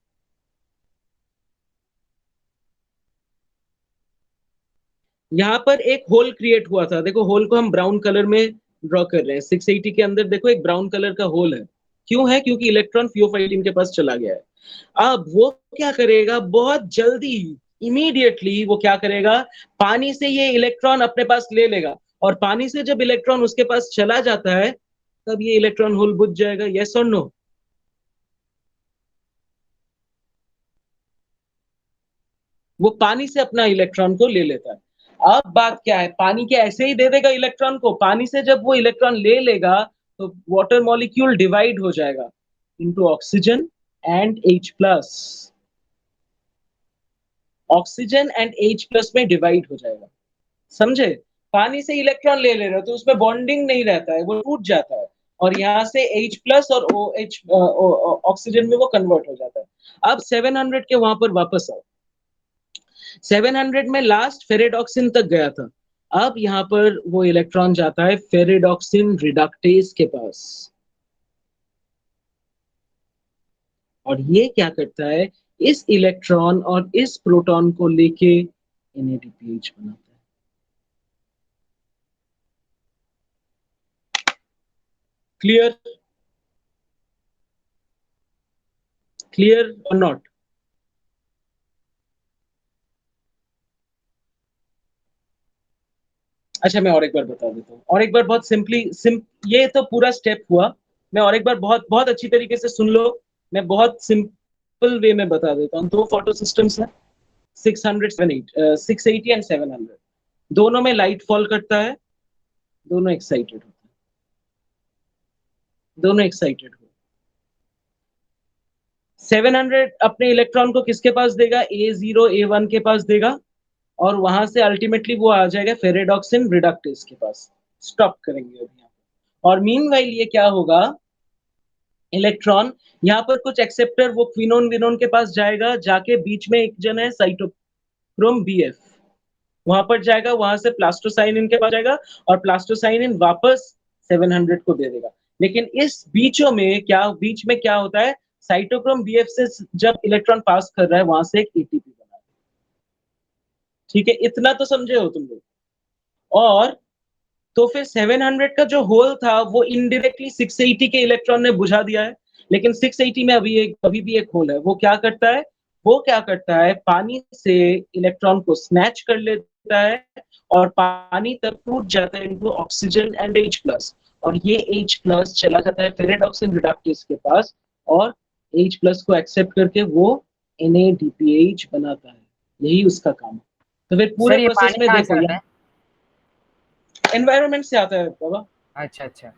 यहाँ पर एक होल क्रिएट हुआ था, देखो होल को हम ब्राउन कलर में ड्रॉ कर रहे हैं। 680 के अंदर देखो एक ब्राउन कलर का होल है, क्यों है? क्योंकि इलेक्ट्रॉन थियोफाइटिन के पास चला गया है। अब वो क्या करेगा, बहुत जल्दी, इमीडिएटली वो क्या करेगा, पानी से ये इलेक्ट्रॉन अपने पास ले लेगा, और पानी से जब इलेक्ट्रॉन उसके पास चला जाता है, तब ये इलेक्ट्रॉन होल बुझ जाएगा, यस और नो? वो पानी से अपना इलेक्ट्रॉन को ले लेता है। अब बात क्या है, पानी के ऐसे ही दे देगा इलेक्ट्रॉन को? पानी से जब वो इलेक्ट्रॉन ले लेगा, तो वाटर मॉलिक्यूल डिवाइड हो जाएगा into oxygen and H+। Oxygen and H+ में डिवाइड हो जाएगा। समझे? पानी से इलेक्ट्रॉन ले रहे हो तो उसमें बॉन्डिंग नहीं रहता है, वो टूट जाता है और यहाँ से H प्लस और OH ऑक्सीजन में वो कन्वर्ट हो जाता है। अब 700 के वहां पर वापस आओ। 700 में लास्ट फेरेडॉक्सिन तक गया था। अब यहाँ पर वो इलेक्ट्रॉन जाता है फेरेडॉक्सिन रिडक्टेज के पास और ये क्या करता है, इस इलेक्ट्रॉन और इस प्रोटॉन को लेके NADPH बनाता है। क्लियर? क्लियर और नॉट? अच्छा मैं और एक बार बता देता हूँ, और एक बार बहुत ये तो पूरा स्टेप हुआ। मैं और एक बार बहुत बहुत अच्छी तरीके से सुन लो। मैं बहुत सिंपल वे में बता देता हूँ। दो फोटो सिस्टम्स हैं, 680 एंड 700। दोनों में लाइट फॉल करता है, दोनों एक्साइटेड होते हैं, दोनों एक्साइटेड हो। 700 अपने इलेक्ट्रॉन को किसके पास देगा, A0 A1 के पास देगा और वहां से अल्टीमेटली वो आ जाएगा फेरेडॉक्सिन रिडक्टेज के पास। स्टॉप करेंगे अभी यहाँ पे। और मीनवाइल ये क्या होगा, इलेक्ट्रॉन यहाँ पर कुछ एक्सेप्टर वो क्विनोन विनोन के पास जाएगा, जाके बीच में एक जन है साइटोक्रोम BF, वहां पर जाएगा, वहां से प्लास्टोसाइनिन के पास जाएगा और प्लास्टोसाइनिन वापस 700 को दे देगा। लेकिन इस बीच में क्या होता है, साइटोक्रोम BF से जब इलेक्ट्रॉन पास कर रहा है वहां से एक ATP बना है। ठीक है, इतना तो समझे हो तुम लोग? और तो फिर 700 का जो होल था वो इनडायरेक्टली 680 के इलेक्ट्रॉन ने बुझा दिया है। लेकिन 680 में अभी भी एक होल है। वो क्या करता है, पानी से इलेक्ट्रॉन को स्नैच कर लेता है और पानी तब टूट जाता है into oxygen and H plus, और ये H प्लस चला जाता है फेरेडॉक्सिन रिडक्टेज के पास और H प्लस को एक्सेप्ट करके वो NADPH बनाता है। यही उसका काम है। तो फिर पूरे सर ये प्रोसेस पानी में कहाँ से देखो, आता यहाँ है? एनवायरनमेंट से आता है बाबा। अच्छा अच्छा।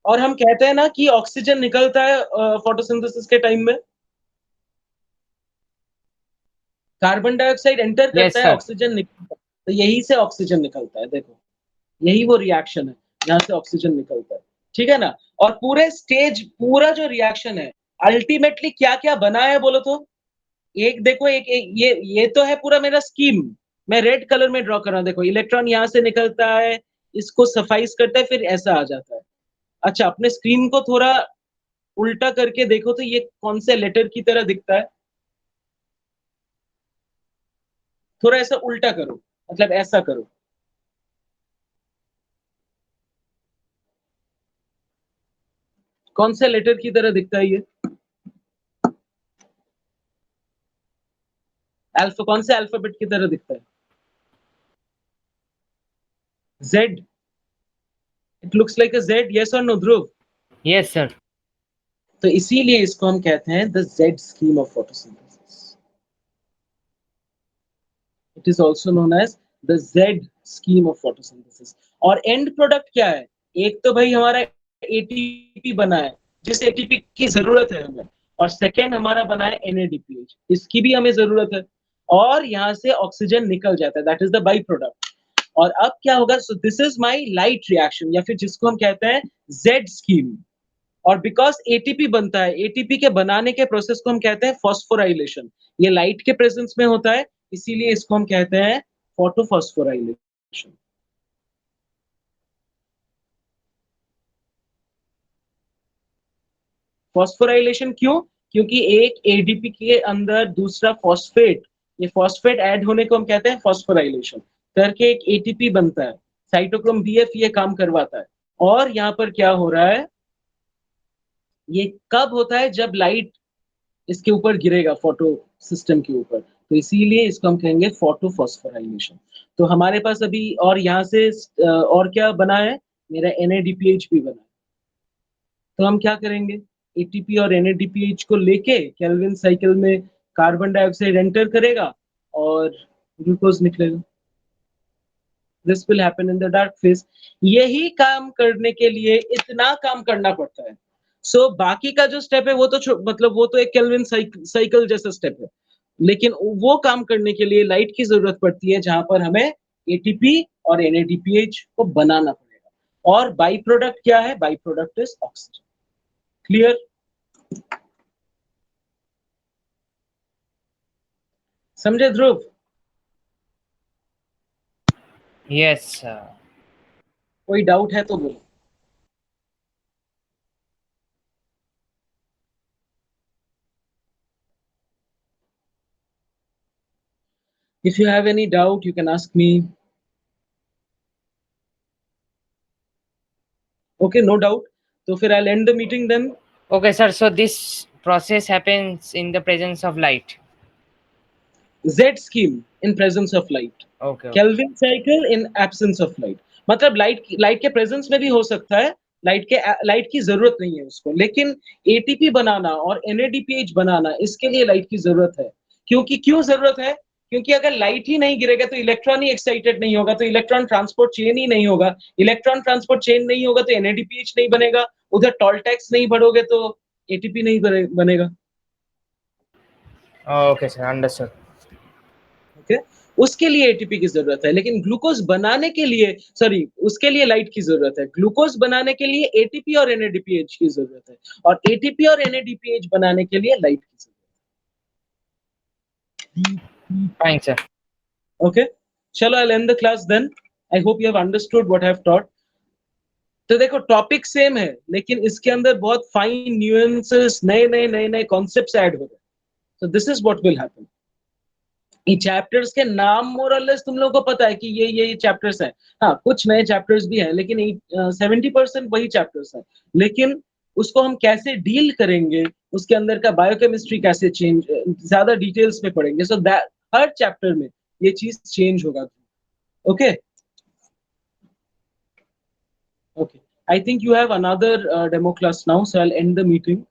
और हम कहते हैं ना कि ऑक्सीजन निकलता है फोटोसिंथेसिस के टाइम में, कार्बन डाइऑक्साइड एंटर यस करता है, सर। ऑक्सीजन निकलता है। तो यही से ऑक्सीजन निकलता है, देखो यही वो रिएक्शन है जहां से ऑक्सीजन निकलता है। ठीक है ना? और पूरा जो रिएक्शन है अल्टीमेटली क्या क्या बना है बोलो तो। एक देखो, ये तो है पूरा मेरा स्कीम। मैं रेड कलर में ड्रॉ कर रहा हूं। देखो इलेक्ट्रॉन यहां से निकलता है, इसको सफाइस करता है, फिर ऐसा आ जाता है। अच्छा, अपने स्क्रीन को थोड़ा उल्टा करके देखो तो ये कौन से लेटर की तरह दिखता है, थोड़ा ऐसा उल्टा करो, मतलब ऐसा करो। कौन से लेटर की तरह दिखता है ये? कौन से अल्फाबेट की तरह दिखता है? Z? It looks like a Z, yes और नो ध्रुव? Yes sir. तो इसीलिए इसको हम कहते हैं the Z scheme of photosynthesis. It is also known as the Z scheme of photosynthesis. और एंड प्रोडक्ट क्या है? एक तो भाई हमारा ATP बना है, जिस ATP की जरूरत है हमें, और सेकेंड हमारा बना है NADPH, इसकी भी हमें जरूरत है। और यहाँ से ऑक्सीजन निकल जाता है, that is the by product. और अब क्या होगा, so this is my light reaction, या फिर जिसको हम कहते हैं Z स्कीम। और बिकॉज एटीपी बनता है, एटीपी के बनाने के प्रोसेस को हम कहते हैं फॉस्फोराइलेशन। ये लाइट के प्रेजेंस में होता है, इसीलिए इसको हम कहते हैं फोटोफॉस्फोराइलेशन। फॉस्फोराइलेशन क्यों? क्योंकि एक एडीपी के अंदर दूसरा फॉस्फेट, ये फॉस्फेट ऐड होने को हम कहते हैं फॉस्फोराइलेशन करके एक एटीपी बनता है। साइटोक्रोम BF ये काम करवाता है। और यहाँ पर क्या हो रहा है, ये कब होता है, जब लाइट इसके ऊपर गिरेगा, फोटो सिस्टम के ऊपर, तो इसीलिए इसको हम कहेंगे फोटोफॉस्फोराइलेशन। तो हमारे पास अभी और यहाँ से और क्या बना है, मेरा NADPH भी बना है। तो हम क्या करेंगे, ATP और NADPH को लेके केल्विन साइकिल में कार्बन डाइऑक्साइड एंटर करेगा और ग्लूकोज निकलेगा। This will happen in the dark phase. यही काम करने के लिए इतना काम करना पड़ता है। सो बाकी का जो स्टेप है वो तो मतलब वो तो एक केल्विन साइकिल जैसा स्टेप है। लेकिन वो काम करने के लिए लाइट की जरूरत पड़ती है, जहां पर हमें एटीपी और NADPH को बनाना पड़ेगा। और बाई प्रोडक्ट क्या है? By product is oxygen. Clear? समझे ध्रुव? Yes, sir. कोई डाउट है तो बोलो। If you have any doubt, you can ask me. Okay, no doubt. तो फिर I'll end the meeting then. Okay, sir. So this process happens in the presence of light. Z scheme in presence of light. Okay. Okay. Kelvin cycle in absence of light. मतलब light के presence में भी हो सकता है, light की जरूरत नहीं है उसको, लेकिन एटीपी बनाना और NADPH बनाना इसके लिए लाइट की जरूरत है। क्यों जरूरत है? क्योंकि अगर लाइट ही नहीं गिरेगा तो इलेक्ट्रॉन ही एक्साइटेड नहीं होगा, तो इलेक्ट्रॉन ट्रांसपोर्ट चेन ही नहीं होगा, इलेक्ट्रॉन ट्रांसपोर्ट चेन नहीं होगा तो NADPH नहीं बनेगा, उधर टॉलटैक्स नहीं बढ़ोगे तो एटीपी नहीं बनेगा। Okay, sir. Understood. ओके, उसके लिए एटीपी की जरूरत है, लेकिन ग्लूकोज बनाने के लिए, सॉरी, उसके लिए लाइट की जरूरत है। ग्लूकोज बनाने के लिए एटीपी और NADPH की जरूरत है, और एटीपी और NADPH बनाने के लिए लाइट की जरूरत Fine, sir. है। ओके, चलो, I'll end the class then. I hope you have understood what I have taught. तो देखो, टॉपिक सेम है, लेकिन इसके अंदर बहुत फाइन न्यूएंसेस, नए कॉन्सेप्ट्स ऐड हो रहे हैं। So this is what will happen. ये चैप्टर्स के नाम मोर और लेस तुम लोगों को पता है कि ये चैप्टर्स हैं। हाँ, कुछ नए चैप्टर्स भी हैं, लेकिन 70% वही चैप्टर्स हैं। लेकिन उसको हम कैसे डील करेंगे, उसके अंदर का बायोकेमिस्ट्री कैसे चेंज, ज्यादा डिटेल्स में पढ़ेंगे। सो दैट हर चैप्टर में ये चीज चेंज होगा। Okay, okay, I think you have another demo class now, so I will and the meeting.